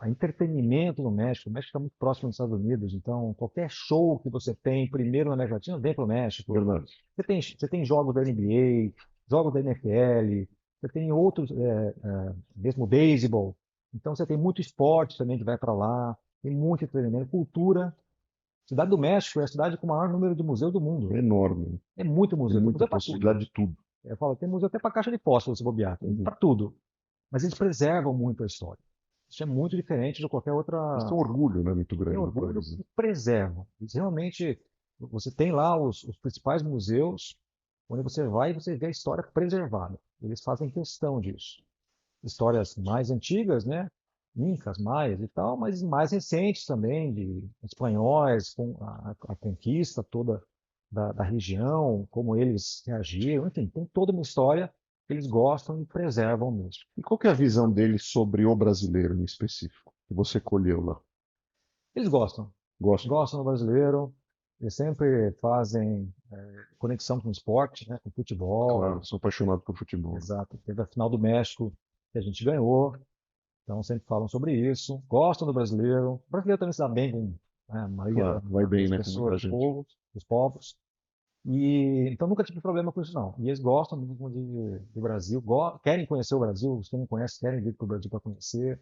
entretenimento no México. O México está muito próximo dos Estados Unidos, então qualquer show que você tem, primeiro na América Latina, vem para o México. Verdade. Você tem jogos da NBA, jogos da NFL, você tem outros, mesmo beisebol. Então você tem muito esporte também que vai para lá, tem muito entretenimento, cultura. A Cidade do México é a cidade com o maior número de museus do mundo. É enorme. É muito Tem museu, tem muita museu para tudo. possibilidade de tudo. Eu falo, tem museu até para caixa de fósforo, se bobear, tem para tudo. Mas eles preservam muito a história. Isso é muito diferente de qualquer outra. Isso é um orgulho, né, muito Tem grande do orgulho país, né? que preservam. Eles realmente, você tem lá os principais museus, onde você vai e você vê a história preservada. Eles fazem questão disso. Histórias mais antigas, né? Incas, maias e tal, mas mais recentes também, de espanhóis, com a conquista toda da região, como eles reagiram, enfim, tem toda uma história que eles gostam e preservam mesmo. E qual que é a visão deles sobre o brasileiro em específico, que você colheu lá? Eles gostam, Gosta? gostam do brasileiro, eles sempre fazem conexão com o esporte, né, com o futebol. Claro, sou apaixonado por futebol. Exato. Teve a final do México que a gente ganhou, então sempre falam sobre isso. Gostam do brasileiro. O brasileiro também se dá bem com, né, a maioria Claro, vai bem, das né, com muita pessoas, gente. dos povos. E então nunca tive problema com isso não. E eles gostam mesmo de Brasil, querem conhecer o Brasil, os que não conhecem querem vir para o Brasil para conhecer.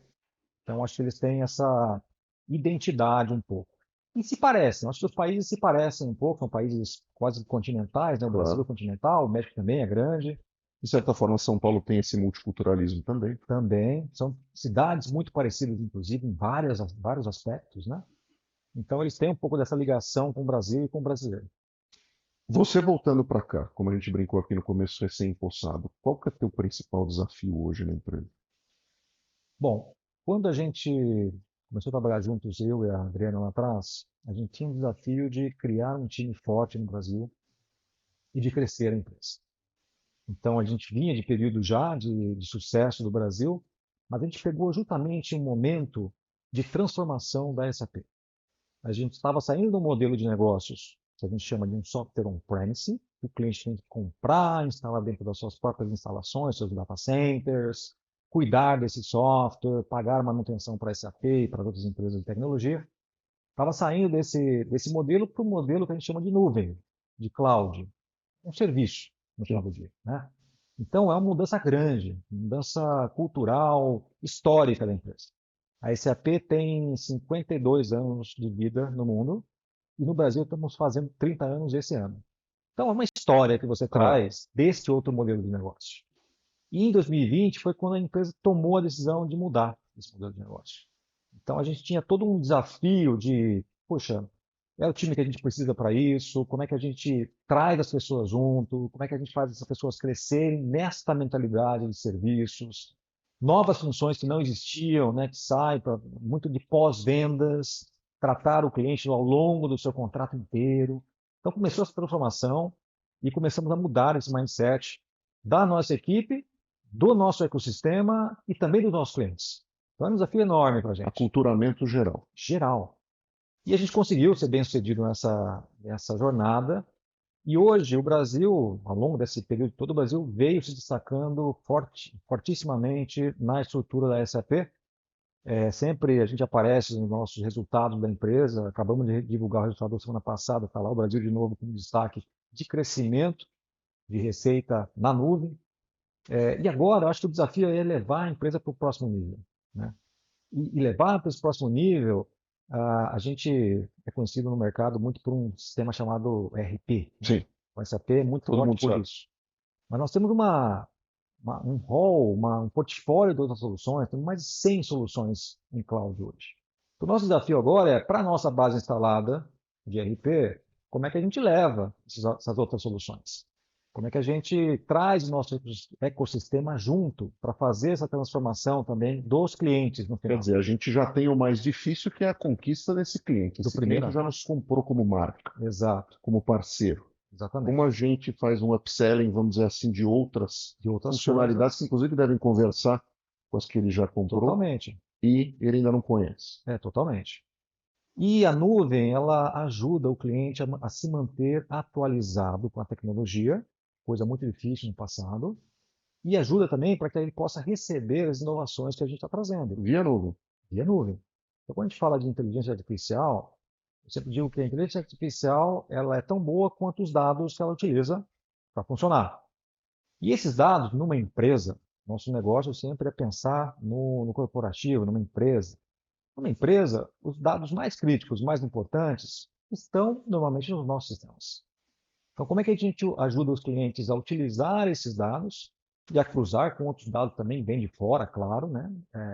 Então acho que eles têm essa identidade um pouco. E se parecem, acho que os países se parecem um pouco, são países quase continentais, né? O Brasil é Claro. continental, o México também é grande, De certa forma, São Paulo tem esse multiculturalismo também. também. São cidades muito parecidas, inclusive, em vários aspectos, né? Então eles têm um pouco dessa ligação com o Brasil e com o brasileiro. Você voltando para cá, como a gente brincou aqui no começo, recém-possado, qual que é o teu principal desafio hoje na empresa? Bom, quando a gente começou a trabalhar juntos, eu e a Adriana lá atrás, a gente tinha um desafio de criar um time forte no Brasil e de crescer a empresa. Então a gente vinha de período já de sucesso do Brasil, mas a gente pegou justamente um momento de transformação da SAP. A gente estava saindo de um modelo de negócios que a gente chama de um software on-premise, que o cliente tem que comprar, instalar dentro das suas próprias instalações, seus data centers, cuidar desse software, pagar manutenção para a SAP e para outras empresas de tecnologia. Estava saindo desse modelo para o modelo que a gente chama de nuvem, de cloud, um serviço no final do dia, né? Então é uma mudança grande, mudança cultural, histórica da empresa. A SAP tem 52 anos de vida no mundo e no Brasil estamos fazendo 30 anos esse ano. Então é uma história que você Claro. traz desse outro modelo de negócio. E em 2020 foi quando a empresa tomou a decisão de mudar esse modelo de negócio. Então a gente tinha todo um desafio de, poxa, é o time que a gente precisa para isso, como é que a gente traz as pessoas junto, como é que a gente faz essas pessoas crescerem nesta mentalidade de serviços, novas funções que não existiam, né, que saem muito de pós-vendas, tratar o cliente ao longo do seu contrato inteiro. Então começou essa transformação e começamos a mudar esse mindset da nossa equipe, do nosso ecossistema e também dos nossos clientes. Então é um desafio enorme para a gente. Aculturamento geral. Geral. E a gente conseguiu ser bem sucedido nessa jornada. E hoje o Brasil, ao longo desse período todo, o Brasil veio se destacando fortissimamente na estrutura da SAP. Sempre a gente aparece nos nossos resultados da empresa. Acabamos de divulgar o resultado da semana passada, está lá o Brasil de novo com destaque de crescimento de receita na nuvem. E agora, eu acho que o desafio é levar a empresa para o próximo nível, né? E levar para esse próximo nível, a gente é conhecido no mercado muito por um sistema chamado ERP, né? Sim, O SAP é muito todo forte mundo por sabe. isso. Mas nós temos um rol, um portfólio de outras soluções, temos mais de 100 soluções em cloud hoje. O nosso desafio agora é, para a nossa base instalada de ERP, como é que a gente leva essas outras soluções? Como é que a gente traz o nosso ecossistema junto para fazer essa transformação também dos clientes no Quer final. dizer, a gente já tem o mais difícil, que é a conquista desse cliente. Do Esse cliente primeiro. já nos comprou como marca, Exato, como parceiro. Como exatamente. a gente faz um upselling, vamos dizer assim, de outras De outras funcionalidades que, coisas, inclusive, devem conversar com as que ele já comprou totalmente. e ele ainda não conhece. Totalmente. E a nuvem, ela ajuda o cliente a se manter atualizado com a tecnologia, coisa muito difícil no passado, e ajuda também para que ele possa receber as inovações que a gente está trazendo Via nuvem. via nuvem. Então, quando a gente fala de inteligência artificial, eu sempre digo que a inteligência artificial ela é tão boa quanto os dados que ela utiliza para funcionar. E esses dados, numa empresa, nosso negócio sempre é pensar no corporativo, numa empresa. Numa empresa, os dados mais críticos, mais importantes, estão normalmente nos nossos sistemas. Então, como é que a gente ajuda os clientes a utilizar esses dados e a cruzar com outros dados também, bem de fora, claro, né?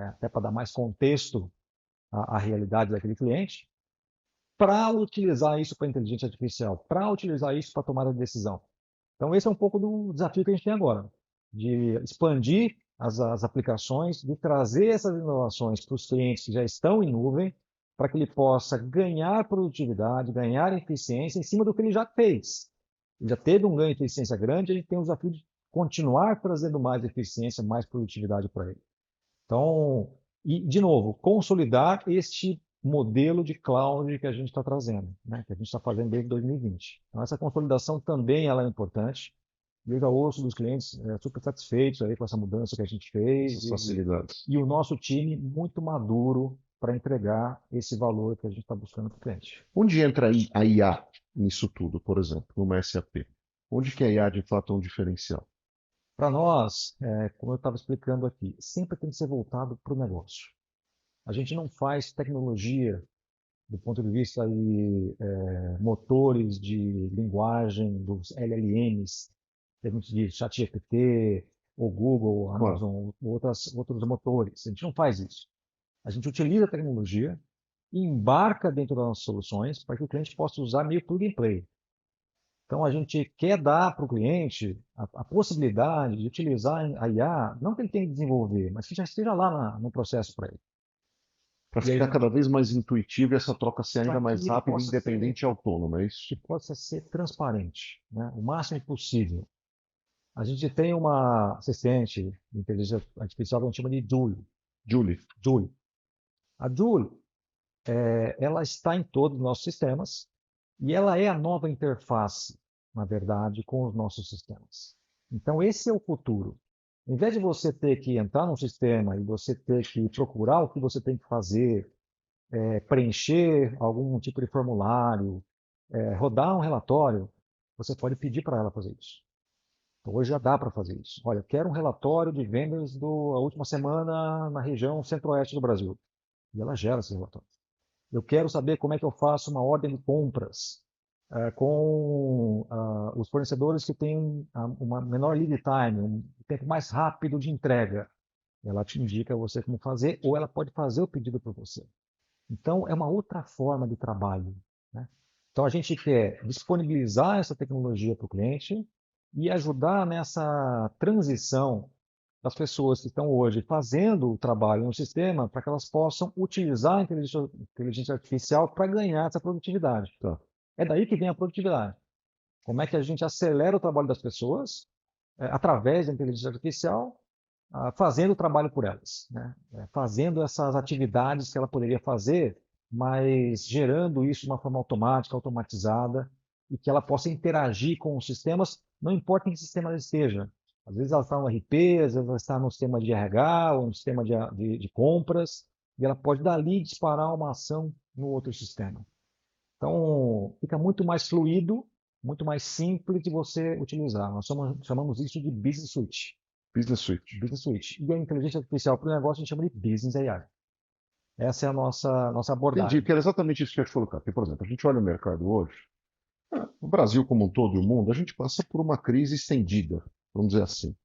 Até para dar mais contexto à realidade daquele cliente, para utilizar isso para inteligência artificial, para utilizar isso para tomar a decisão. Então, esse é um pouco do desafio que a gente tem agora, de expandir as aplicações, de trazer essas inovações para os clientes que já estão em nuvem, para que ele possa ganhar produtividade, ganhar eficiência em cima do que ele já fez. Ele já teve um ganho de eficiência grande, a gente tem o desafio de continuar trazendo mais eficiência, mais produtividade para ele. Então, e, de novo, consolidar este modelo de cloud que a gente está trazendo, né? Que a gente está fazendo desde 2020. Então, essa consolidação também ela é importante. Eu já ouço dos clientes super satisfeitos aí com essa mudança que a gente fez Essas facilidades. e o nosso time muito maduro para entregar esse valor que a gente está buscando para o cliente. Onde entra a IA nisso tudo, por exemplo, numa SAP? Onde que a IA de fato é um diferencial? Para nós, como eu estava explicando aqui, sempre tem que ser voltado para o negócio. A gente não faz tecnologia do ponto de vista de motores de linguagem, dos LLMs, que a gente diz ChatGPT, ou Google, Claro. Amazon, outros motores. A gente não faz isso. A gente utiliza a tecnologia e embarca dentro das nossas soluções para que o cliente possa usar meio plug and play. Então, a gente quer dar para o cliente a possibilidade de utilizar a IA, não que ele tenha que desenvolver, mas que já esteja lá no processo para ele. Para E aí, ficar cada vez mais intuitivo e essa troca ser ainda para mais que ele rápida, possa independente e autônoma, é isso? que possa ser transparente, né? O máximo possível. A gente tem uma assistente de inteligência artificial que a gente chama de Julie. Julie, Julie. A Julie, ela está em todos os nossos sistemas e ela é a nova interface, na verdade, com os nossos sistemas. Então, esse é o futuro. Em vez de você ter que entrar num sistema e você ter que procurar o que você tem que fazer, preencher algum tipo de formulário, rodar um relatório, você pode pedir para ela fazer isso. Então, hoje já dá para fazer isso. Olha, quero um relatório de vendas da última semana na região centro-oeste do Brasil. E ela gera esse relatório. Eu quero saber como é que eu faço uma ordem de compras com os fornecedores que têm uma menor lead time, um tempo mais rápido de entrega. Ela te indica você como fazer, ou ela pode fazer o pedido por você. Então, é uma outra forma de trabalho, né? Então, a gente quer disponibilizar essa tecnologia para o cliente e ajudar nessa transição das pessoas que estão hoje fazendo o trabalho no sistema para que elas possam utilizar a inteligência artificial para ganhar essa produtividade. tá. É daí que vem a produtividade. Como é que a gente acelera o trabalho das pessoas através da inteligência artificial, fazendo o trabalho por elas, né? Fazendo essas atividades que ela poderia fazer, mas gerando isso de uma forma automática, automatizada, e que ela possa interagir com os sistemas, não importa em que sistema ela esteja. Às vezes ela está no RP, às vezes ela está no sistema de RH, ou no sistema de compras, e ela pode dali disparar uma ação no outro sistema. Então, fica muito mais fluido, muito mais simples de você utilizar. Nós chamamos isso de Business Suite. Business Suite. Business Suite. E a inteligência artificial para o negócio a gente chama de Business AI. Essa é a nossa abordagem. Entendi, que era exatamente isso que eu ia te colocar. Porque, por exemplo, a gente olha o mercado hoje, o Brasil como um todo e o mundo, a gente passa por uma crise estendida, vamos dizer assim.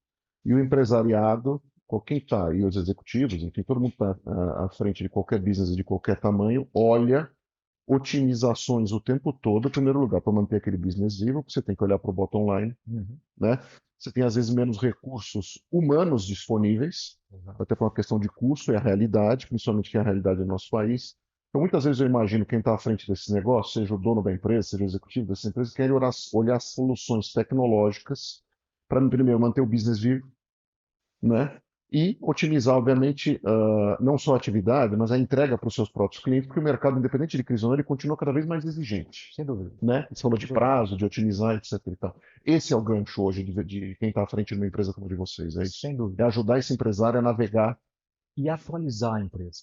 E o empresariado, quem está aí, os executivos, enfim, todo mundo está à frente de qualquer business de qualquer tamanho, olha otimizações o tempo todo, em primeiro lugar, para manter aquele business vivo, você tem que olhar para o bottom line, Uhum. né? Você tem, às vezes, menos recursos humanos disponíveis, Exato. até por uma questão de custo, é a realidade, principalmente que é a realidade do nosso país. Então, muitas vezes eu imagino quem está à frente desses negócios, seja o dono da empresa, seja o executivo dessa empresa, quer olhar soluções tecnológicas para, primeiro, manter o business vivo, né? E otimizar, obviamente, não só a atividade, mas a entrega para os seus próprios clientes, porque o mercado, independente de crise ou não, ele continua cada vez mais exigente, Sem dúvida. né? Você falou de Sem dúvida. prazo, de otimizar, etc. e tal. Esse é o gancho hoje de quem está à frente de uma empresa como a de vocês, é isso? Sem É dúvida. ajudar esse empresário a navegar. E atualizar a empresa.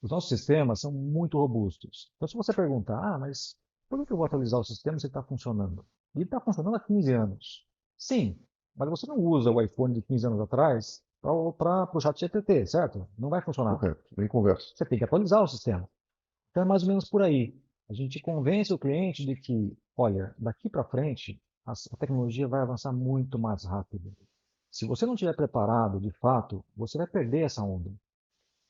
Os nossos sistemas são muito robustos. Então, se você perguntar, mas por que eu vou atualizar o sistema se ele está funcionando? E ele está funcionando há 15 anos. Sim, mas você não usa o iPhone de 15 anos atrás para o chat GPT, certo? Não vai funcionar. Correto, nem conversa. Você tem que atualizar o sistema. Então, é mais ou menos por aí. A gente convence o cliente de que, olha, daqui para frente, a tecnologia vai avançar muito mais rápido. Se você não estiver preparado, de fato, você vai perder essa onda.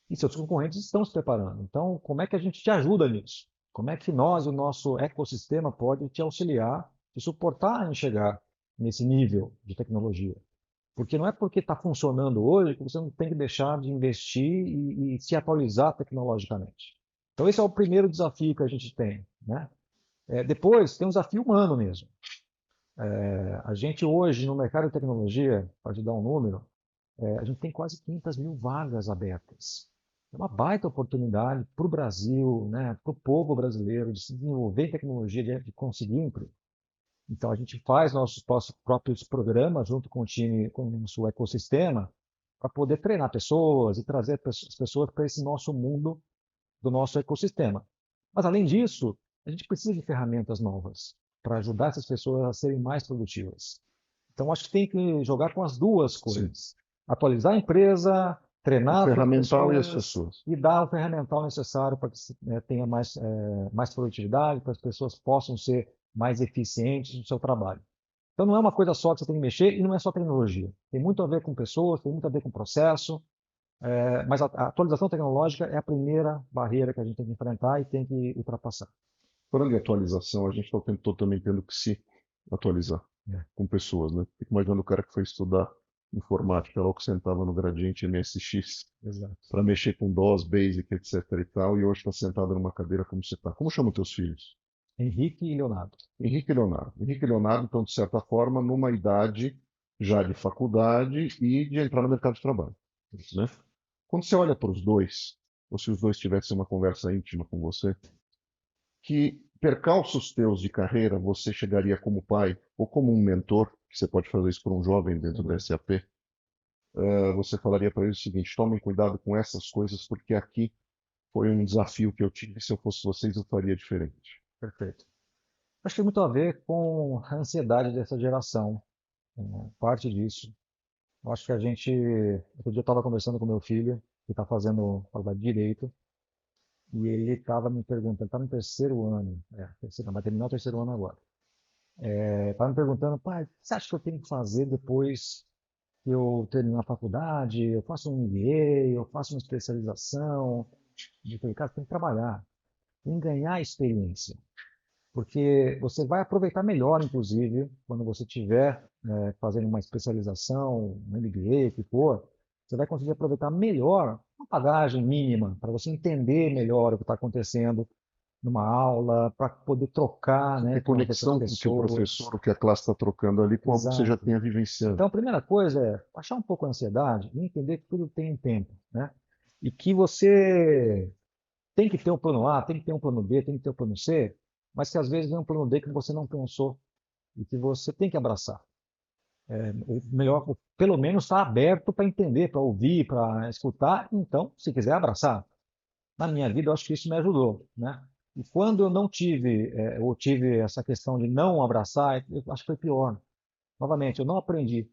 E seus concorrentes estão se preparando. Então, como é que a gente te ajuda nisso? Como é que nós, o nosso ecossistema, pode te auxiliar, te suportar em chegar nesse nível de tecnologia? Porque não é porque está funcionando hoje que você não tem que deixar de investir e se atualizar tecnologicamente. Então, esse é o primeiro desafio que a gente tem, né? Depois, tem um desafio humano mesmo. A gente hoje, no mercado de tecnologia, para te dar um número, a gente tem quase 500 mil vagas abertas. É uma baita oportunidade para o Brasil, né, para o povo brasileiro, de se desenvolver em tecnologia, de conseguir emprego. Então, a gente faz nossos próprios programas junto com o time, com o nosso ecossistema, para poder treinar pessoas e trazer as pessoas para esse nosso mundo do nosso ecossistema. Mas, além disso, a gente precisa de ferramentas novas para ajudar essas pessoas a serem mais produtivas. Então, acho que tem que jogar com as duas Sim. coisas. Atualizar a empresa, O treinar as ferramental e as pessoas pessoas. e dar o ferramental necessário para que tenha mais produtividade, para que as pessoas possam ser mais eficientes no seu trabalho. Então, não é uma coisa só que você tem que mexer e não é só tecnologia. Tem muito a ver com pessoas, tem muito a ver com processo, mas a atualização tecnológica é a primeira barreira que a gente tem que enfrentar e tem que ultrapassar. Falando em atualização, a gente está o tempo todo também tendo que se atualizar É. com pessoas, né? Fico imaginando o cara que foi estudar informática, logo que sentava no Gradiente MSX Exato. para mexer com DOS, BASIC, etc e tal, e hoje está sentado numa cadeira como você está. Como chamam teus filhos? Henrique e Leonardo. Henrique e Leonardo. Henrique e Leonardo estão, de certa forma, numa idade já de faculdade e de entrar no mercado de trabalho, né? Quando você olha para os dois, ou se os dois tivessem uma conversa íntima com você, que percalços teus de carreira você chegaria como pai ou como um mentor, que você pode fazer isso para um jovem dentro da SAP, você falaria para ele o seguinte: tomem cuidado com essas coisas, porque aqui foi um desafio que eu tive, se eu fosse vocês eu faria diferente. Perfeito. Acho que tem muito a ver com a ansiedade dessa geração, parte disso. Eu acho que outro dia eu estava conversando com meu filho, que está fazendo faculdade de Direito, e ele estava me perguntando, ele está no terceiro ano, vai terminar o terceiro ano agora. Estava me perguntando, pai, o que você acha que eu tenho que fazer depois que eu terminar a faculdade? Eu faço um MBA, eu faço uma especialização? Eu falei, cara, você tem que trabalhar, tem que ganhar experiência. Porque você vai aproveitar melhor, inclusive, quando você estiver fazendo uma especialização, um MBA, o que for, você vai conseguir aproveitar melhor uma bagagem mínima para você entender melhor o que está acontecendo numa aula, para poder trocar, Ter né, com outras conexão com o que o pessoas. professor, o que a classe está trocando ali, com algo que você já Exato. tenha vivenciado. Então, a primeira coisa é baixar um pouco a ansiedade e entender que tudo tem um tempo, né? E que você tem que ter um plano A, tem que ter um plano B, tem que ter um plano C, mas que às vezes vem um plano D que você não pensou e que você tem que abraçar. O melhor, pelo menos, estar aberto para entender, para ouvir, para escutar. Então, se quiser abraçar. Na minha vida, eu acho que isso me ajudou, né? E quando eu não tive, ou tive essa questão de não abraçar, eu acho que foi pior. Novamente, eu não aprendi.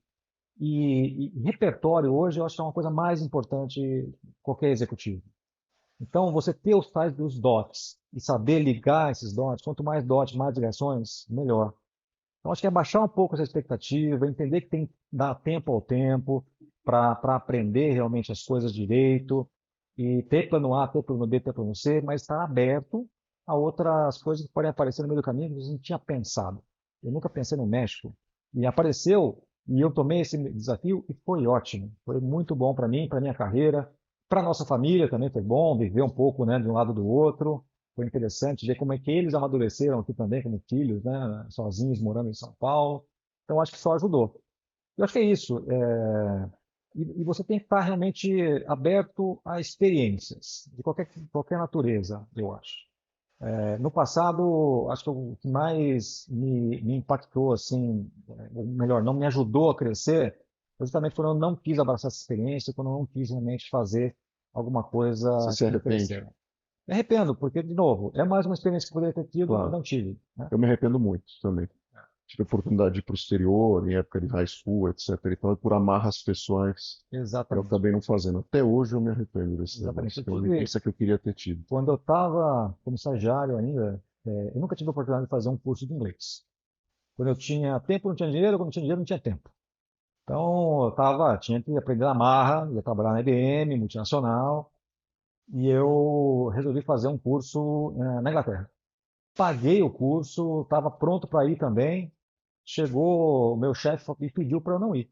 E repertório hoje eu acho que é uma coisa mais importante de qualquer executivo. Então, você ter os tais dos dots e saber ligar esses dots, quanto mais dots, mais ligações, melhor. Então, acho que é baixar um pouco essa expectativa, entender que tem que dar tempo ao tempo para aprender realmente as coisas direito, e ter plano A, ter plano B, ter plano C, mas estar aberto a outras coisas que podem aparecer no meio do caminho que a gente não tinha pensado. Eu nunca pensei no México. E apareceu, e eu tomei esse desafio e foi ótimo. Foi muito bom para mim, para minha carreira, para nossa família também foi bom, viver um pouco, né, de um lado do outro. Foi interessante ver como é que eles amadureceram aqui também, como filhos, né, sozinhos, morando em São Paulo. Então, acho que só ajudou. Eu acho que é isso. E você tem que estar realmente aberto a experiências, de qualquer natureza, eu acho. No passado, acho que o que mais me impactou, assim, ou melhor, não me ajudou a crescer, foi justamente quando eu não quis abraçar essa experiência, quando eu não quis realmente fazer alguma Você coisa se que me arrepende? ofereceram. Me arrependo, porque, de novo, é mais uma experiência que eu poderia ter tido e Claro. não tive, né? Eu me arrependo muito também. Tive a oportunidade de ir para o exterior, em época de high school, etc. Então, por amarras pessoais, eu Exatamente. acabei não fazendo. Até hoje eu me arrependo desse Exatamente. negócio. Foi uma experiência que eu queria ter tido. Quando eu estava como estagiário ainda, eu nunca tive a oportunidade de fazer um curso de inglês. Quando eu tinha tempo, não tinha dinheiro, quando tinha dinheiro, não tinha tempo. Então, tinha que aprender na marra, ia trabalhar na IBM, multinacional, e eu resolvi fazer um curso na Inglaterra. Paguei o curso, estava pronto para ir também. Chegou o meu chefe e pediu para eu não ir.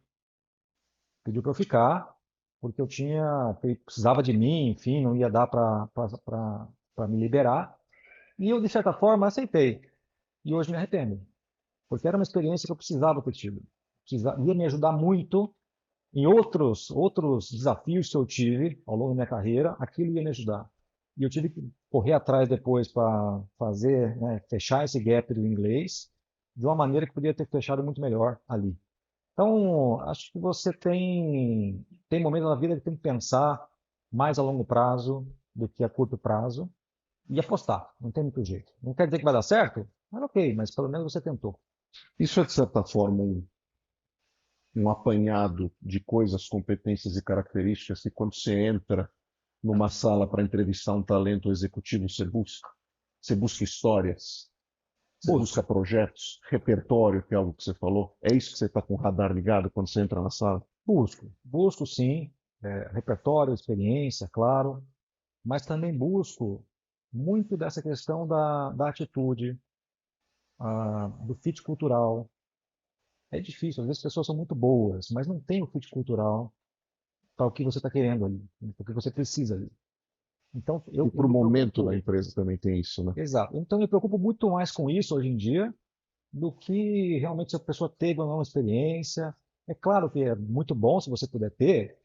Pediu para eu ficar, porque ele precisava de mim, enfim, não ia dar para me liberar. E eu, de certa forma, aceitei. E hoje me arrependo, porque era uma experiência que eu precisava ter tido. Ia me ajudar muito em outros desafios que eu tive ao longo da minha carreira, aquilo ia me ajudar. E eu tive que correr atrás depois para fazer, né, fechar esse gap do inglês de uma maneira que podia ter fechado muito melhor ali. Então, acho que você tem momentos na vida que tem que pensar mais a longo prazo do que a curto prazo e apostar. Não tem muito jeito. Não quer dizer que vai dar certo? Mas ok, mas pelo menos você tentou. Isso é, de certa forma, um apanhado de coisas, competências e características que, quando você entra numa sala para entrevistar um talento executivo, você busca. Você busca histórias, você busca Busco, projetos, repertório, que é algo que você falou. É isso que você está com o radar ligado quando você entra na sala? busco sim, repertório, experiência, claro, mas também busco muito dessa questão da atitude, do fit cultural. É difícil, às vezes as pessoas são muito boas, mas não tem o fit cultural para o que você está querendo ali, para o que você precisa ali. Então, E eu para o me momento da preocupo, empresa também tem isso, né? exato, então eu me preocupo muito mais com isso hoje em dia do que realmente se a pessoa teve ou não uma experiência. É claro que é muito bom se você puder ter,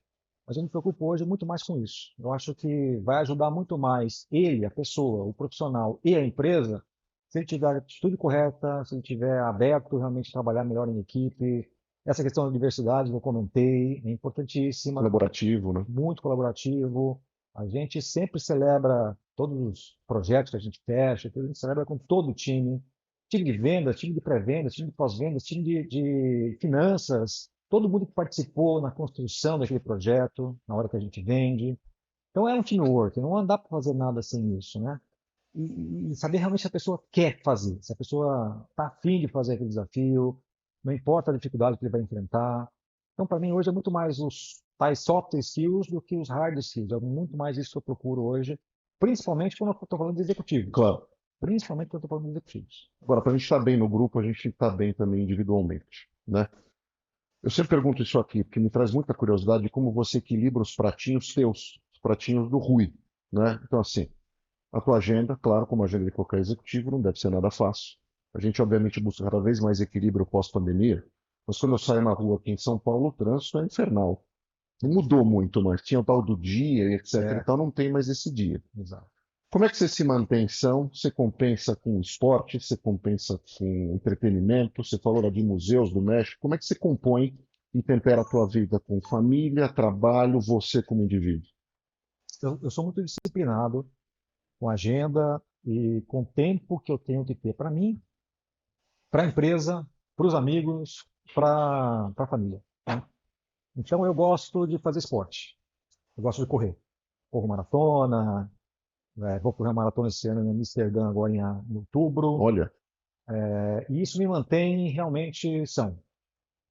mas eu me preocupo hoje muito mais com isso. Eu acho que vai ajudar muito mais ele, a pessoa, o profissional e a empresa, se ele tiver a atitude correta, se ele tiver aberto realmente a trabalhar melhor em equipe. Essa questão da diversidade que eu comentei é importantíssima, Colaborativo, né? muito colaborativo. A gente sempre celebra todos os projetos que a gente fecha, a gente celebra com todo o time. Time de vendas, time de pré-vendas, time de pós-vendas, time de finanças, todo mundo que participou na construção daquele projeto, na hora que a gente vende. Então é um teamwork, não dá para fazer nada sem isso, né? E saber realmente se a pessoa quer fazer, se a pessoa está afim de fazer aquele desafio, não importa a dificuldade que ele vai enfrentar. Então, para mim, hoje é muito mais os tais soft skills do que os hard skills. É muito mais isso que eu procuro hoje, principalmente quando eu estou falando de executivos. Claro. Principalmente quando eu estou falando de executivos. Agora, para a gente estar bem no grupo, a gente está bem também individualmente, né? Eu sempre pergunto isso aqui, porque me traz muita curiosidade de como você equilibra os pratinhos teus, os pratinhos do Rui, né? Então, assim, a tua agenda, claro, como a agenda de qualquer executivo, não deve ser nada fácil. A gente, obviamente, busca cada vez mais equilíbrio pós-pandemia, mas quando eu saio na rua aqui em São Paulo, o trânsito é infernal. Não mudou muito, mas tinha o tal do dia, e etc. E Certo, tal, não tem mais esse dia. exato. Como é que você se mantém são? Você compensa com esporte? Você compensa com entretenimento? Você falou lá de museus do México. Como é que você compõe e tempera a tua vida com família, trabalho, você como indivíduo? Eu sou muito disciplinado com a agenda e com o tempo que eu tenho que ter para mim, para a empresa, para os amigos, para a família, né? Então eu gosto de fazer esporte. Eu gosto de correr. Corro maratona, vou correr uma maratona esse ano em Amsterdã agora em outubro. Olha, E isso me mantém realmente são,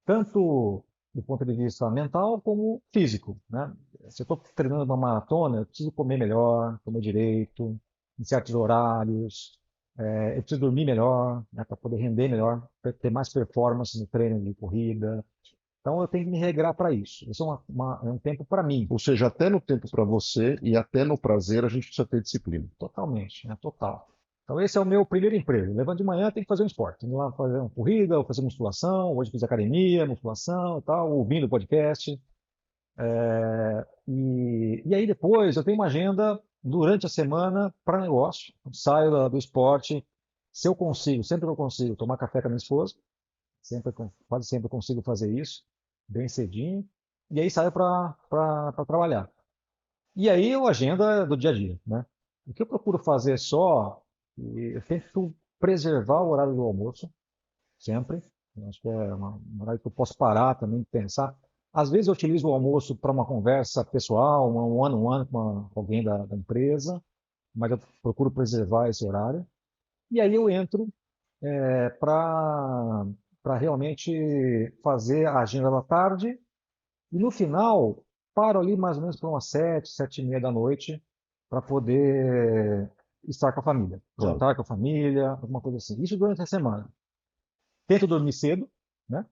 tanto do ponto de vista mental como físico, né? Se eu estou treinando uma maratona, eu preciso comer melhor, comer direito, em certos horários. Eu preciso dormir melhor, né, para poder render melhor, para ter mais performance no treino de corrida. Então eu tenho que me regrar para isso. Isso é, é um tempo para mim, Ou seja, até no tempo para você e até no prazer a gente precisa ter disciplina. totalmente, né, total. Então esse é o meu primeiro emprego. Levanto de manhã, tenho que fazer um esporte. Tenho que ir lá fazer uma corrida, ou fazer musculação. Hoje fiz academia, musculação e tal, ouvindo podcast. E aí depois eu tenho uma agenda durante a semana para negócio. Saio do esporte, se eu consigo, sempre que eu consigo, tomar café com a minha esposa, quase sempre eu consigo fazer isso, bem cedinho, e aí saio para trabalhar. E aí a agenda do dia a dia, né? O que eu procuro fazer só, eu tento preservar o horário do almoço, sempre. Eu acho que é um horário que eu posso parar também, pensar. Às vezes eu utilizo o almoço para uma conversa pessoal, um one-on-one com alguém da empresa, mas eu procuro preservar esse horário. E aí eu entro para realmente fazer a agenda da tarde. E no final, paro ali mais ou menos por umas 7, 7:30 da noite, para poder estar com a família. Claro. Jantar com a família, alguma coisa assim. Isso durante a semana. Tento dormir cedo, né?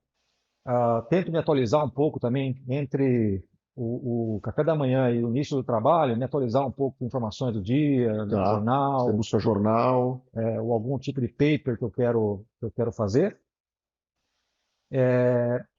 Tento me atualizar um pouco também entre o café da manhã e o início do trabalho, me atualizar um pouco com informações do dia, do Tá. Você jornal, busca jornal. ou algum tipo de paper que eu quero fazer.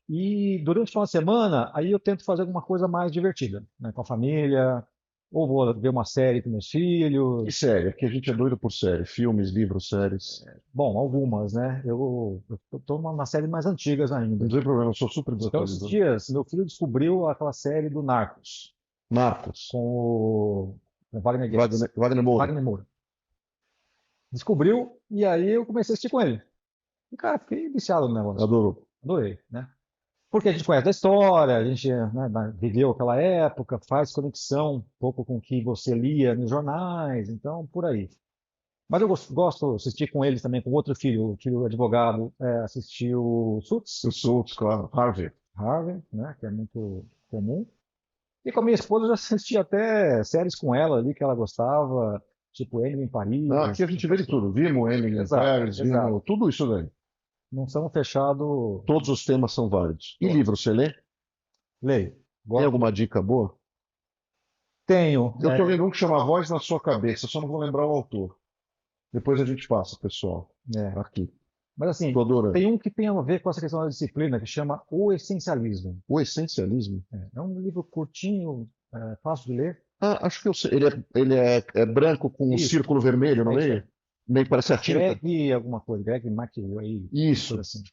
E durante o final de semana, aí eu tento fazer alguma coisa mais divertida, né, com a família, ou vou ver uma série com meus E filhos. série? Aqui a gente é doido por série. Filmes, livros, séries. Bom, algumas, né? Eu estou nas séries mais antigas Não ainda. tem problema, eu sou super Então, esses desatualizado. dias, meu filho descobriu aquela série do Narcos, Narcos. com o Wagner Guedes, Wagner Moura. Wagner Moura. Descobriu, e aí eu comecei a assistir com ele. E, cara, fiquei viciado no negócio. Adoro. Adorei, né? Porque a gente conhece a história, a gente, né, viveu aquela época, faz conexão um pouco com o que você lia nos jornais, então por aí. Mas eu gosto de assistir com eles também, com outro filho, o filho advogado, assistiu Suits, Eu sou, claro, Harvey. Harvey, né, que é muito comum. E com a minha esposa eu já assisti até séries com ela ali que ela gostava, tipo Emily em Não, Paris. aqui a gente vê de tudo. Vimos Emily in Exato, Paris, exato. vimos tudo isso daí. Não são fechados. Todos os temas são válidos. E Todos. livro, você lê? Leio. Tem Gosto. alguma dica boa? Tenho. Eu estou lendo um que chama Voz na Sua Cabeça, só não vou lembrar o autor. Depois a gente passa, pessoal. É. Aqui. Mas assim, Estou adorando. tem um que tem a ver com essa questão da disciplina, que chama O Essencialismo. O Essencialismo. É um livro curtinho, fácil de ler. Ah, acho que eu sei. Ele é branco com um Isso, círculo vermelho no é isso meio? aí. Meio que parece a tinta. Greg alguma coisa, Greg McElroy, Isso. coisa assim.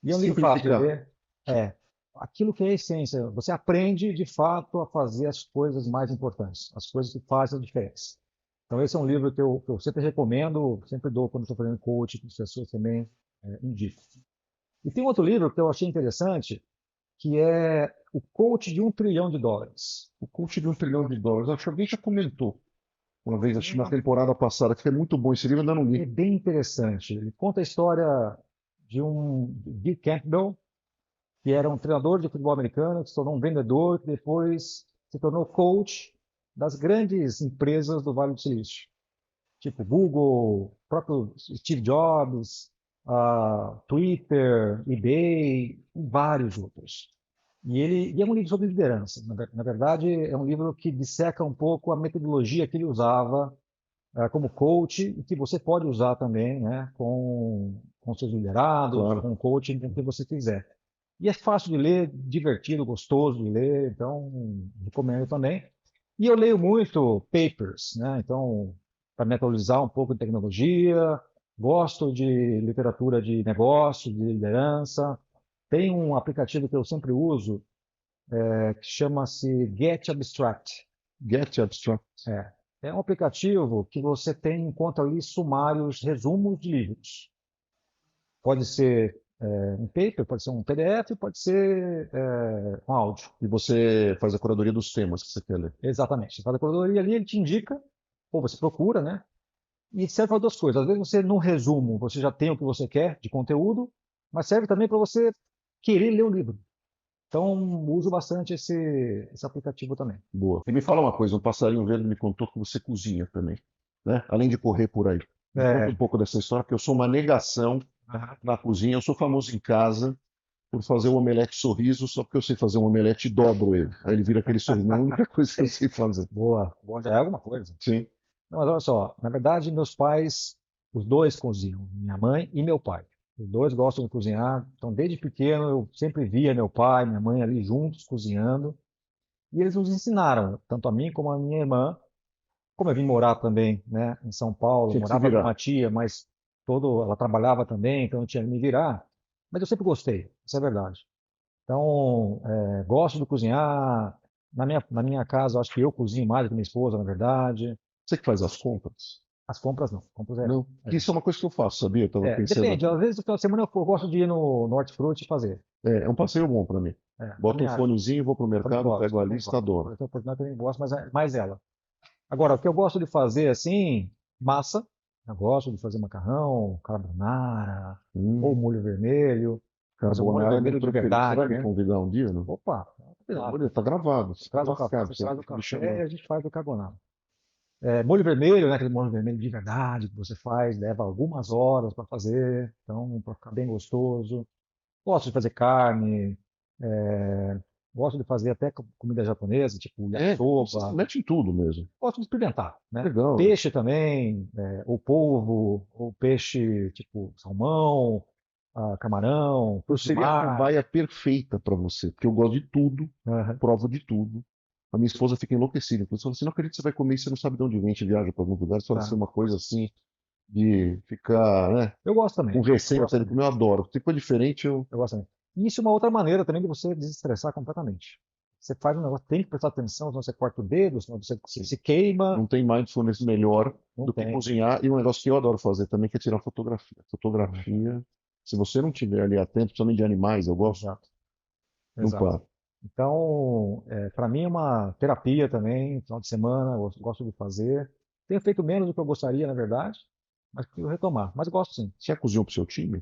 E é um livro fácil de Simplificar. ler. Aquilo que é a essência. Você aprende, de fato, a fazer as coisas mais importantes, as coisas que fazem a diferença. Então, esse é um livro que eu sempre recomendo, sempre dou quando estou fazendo coaching, com as pessoas também indico. E tem outro livro que eu achei interessante, que é O Coach de $1 Trilhão. O Coach de $1 Trilhão. Acho que alguém já comentou uma vez, acho que na temporada passada, que é muito bom esse livro, ainda não É li. bem interessante. Ele conta a história de um Bill Campbell, que era um treinador de futebol americano, que se tornou um vendedor, que depois se tornou coach das grandes empresas do Vale do Silício, tipo Google, próprio Steve Jobs, Twitter, eBay, e vários outros. E é um livro sobre liderança. Na verdade, é um livro que disseca um pouco a metodologia que ele usava como coach e que você pode usar também, né, com seus liderados, Claro. com o coaching, com o que você quiser. E é fácil de ler, divertido, gostoso de ler, então recomendo também. E eu leio muito papers, né? Então, para me atualizar um pouco de tecnologia, gosto de literatura de negócio, de liderança. Tem um aplicativo que eu sempre uso, que chama-se Get Abstract. Get Abstract. É um aplicativo que você encontra ali sumários, resumos de livros. Pode ser um paper, pode ser um PDF, pode ser um áudio. E você faz a curadoria dos temas que você quer ler. Exatamente. Você faz a curadoria ali, ele te indica, ou você procura, né? E serve para duas coisas. Às vezes você, no resumo, você já tem o que você quer de conteúdo, mas serve também para você querer ler o livro. Então, uso bastante esse aplicativo também. Boa. E me fala uma coisa, um passarinho verde me contou que você cozinha também. né? Além de correr por aí. Me conta É. um pouco dessa história, porque eu sou uma negação Aham. na cozinha. Eu sou famoso em casa por fazer o omelete sorriso, só porque eu sei fazer um omelete e dobro ele. Aí ele vira aquele sorriso. É a única coisa que eu sei fazer. Boa, boa, já é alguma coisa. Sim. Não, mas olha só, na verdade, meus pais, os dois cozinham, minha mãe e meu pai. Os dois gostam de cozinhar, então desde pequeno eu sempre via meu pai, minha mãe ali juntos cozinhando, e eles nos ensinaram, tanto a mim como a minha irmã. Como eu vim morar também, né, em São Paulo, Tinha que se morava com virar. uma tia, mas ela trabalhava também, então eu tinha que me virar. Mas eu sempre gostei, isso é verdade. Então, gosto de cozinhar. Na minha casa, eu acho que eu cozinho mais do que minha esposa, na verdade. Você que faz as compras? As compras não. Compras Não. é a Que isso é gente. uma coisa que eu faço, sabia? Eu estava pensando Depende. aqui. Às vezes, no final de semana, eu gosto de ir no Hortifruti fazer. É um passeio bom para mim. Boto Também um acho. fonezinho, vou pro Também mercado, gosto. pego a Também lista, gosto. Por adoro. essa oportunidade, também gosto, mas é mais ela. Agora, o que eu gosto de fazer, assim, massa. Eu gosto de fazer macarrão, carbonara, ou Hum, molho vermelho. Fazer um molho carbonara é meu vermelho de preferido. Você vai verdade, me né? convidar um dia, não? Opa, combinado. Olha, tá gravado. Você tá Traz o café, lascado, você você vai traz ter o que me café e chamar. a gente faz o carbonara. Molho vermelho, né? Aquele molho vermelho de verdade que você faz, leva algumas horas para fazer, então para ficar bem gostoso. Gosto de fazer carne, é, gosto de fazer até comida japonesa, tipo Você se yakisoba. mete em tudo mesmo. Gosto de experimentar, né? Legal. Peixe também, ou polvo, ou peixe tipo salmão, camarão, Eu frutos do seria a mar. cobaia perfeita para você, porque eu gosto de tudo, Aham. provo de tudo. A minha esposa fica enlouquecida. Ela fala assim, não acredito que você vai comer e você não sabe de onde vem, a gente viaja para algum lugar, só ser Tá. uma coisa assim, de ficar, né, Eu gosto com também. Eu receio gosto até de também. comer, eu adoro. Se for diferente, eu Eu gosto também. E isso é uma outra maneira também de você desestressar completamente. Você faz um negócio, tem que prestar atenção, senão você corta o dedo, senão você sim, se queima. não tem mindfulness melhor Não do que tem. cozinhar. E um negócio que eu adoro fazer também, que é tirar fotografia. Aham. Fotografia, se você não tiver ali atento, principalmente de animais, eu gosto, Exato, não exato. para. Então, para mim é uma terapia também, final de semana, eu gosto de fazer. Tenho feito menos do que eu gostaria, na verdade, mas preciso retomar. Mas gosto sim. Você já cozinhou pro seu time?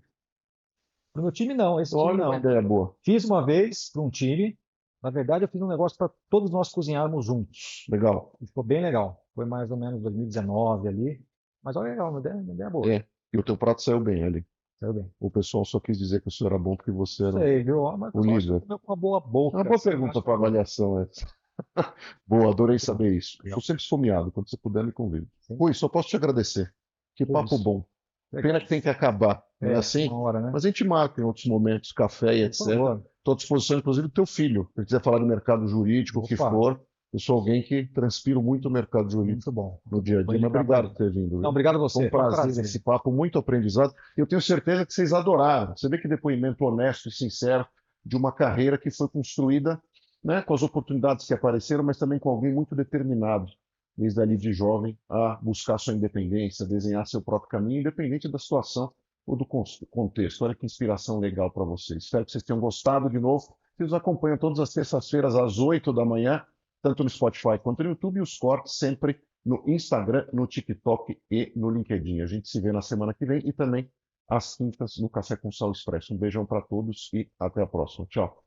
Para o meu time, não, esse time Olha uma não. ideia boa. Fiz uma vez para um time, na verdade, eu fiz um negócio para todos nós cozinharmos juntos. Legal. E ficou bem legal. Foi mais ou menos 2019 ali. Mas olha, legal, uma ideia boa. É. E o teu prato saiu bem ali. Saiu bem. O pessoal só quis dizer que o senhor era bom porque você Não era sei, viu? Mas o o pessoal acha que eu líder. comeu com uma boa É uma boca, boa assim, eu pergunta acho que para foi bom. avaliação essa. Boa, adorei Legal, saber isso. Estou legal. sempre esfomeado. Quando você puder, me convide. Sim, Rui, só posso te agradecer. Que que papo isso. bom. Legal. Pena que tem que acabar, não é Uma assim? hora, né? Mas a gente marca em outros momentos, café e Por etc. favor. Estou à disposição, inclusive, do teu filho. Se quiser falar de mercado jurídico, o que Opa, for, eu sou alguém que transpiro muito o mercado jurídico muito bom, no muito dia bom. a Vou dia. Mas indicar para obrigado ele. por ter vindo, Não, viu? obrigado a Foi um você. Foi um prazer prazer. esse papo, muito aprendizado. Eu tenho certeza que vocês adoraram. Você vê que depoimento honesto e sincero de uma carreira que foi construída, né, com as oportunidades que apareceram, mas também com alguém muito determinado, desde ali de jovem, a buscar sua independência, desenhar seu próprio caminho, independente da situação ou do contexto. Olha que inspiração legal para vocês. Espero que vocês tenham gostado de novo. Vocês nos acompanham todas as terças-feiras às 8 da manhã, tanto no Spotify quanto no YouTube, e os cortes sempre no Instagram, no TikTok e no LinkedIn. A gente se vê na semana que vem e também às quintas no Café com Sal Expresso. Um beijão para todos e até a próxima. Tchau.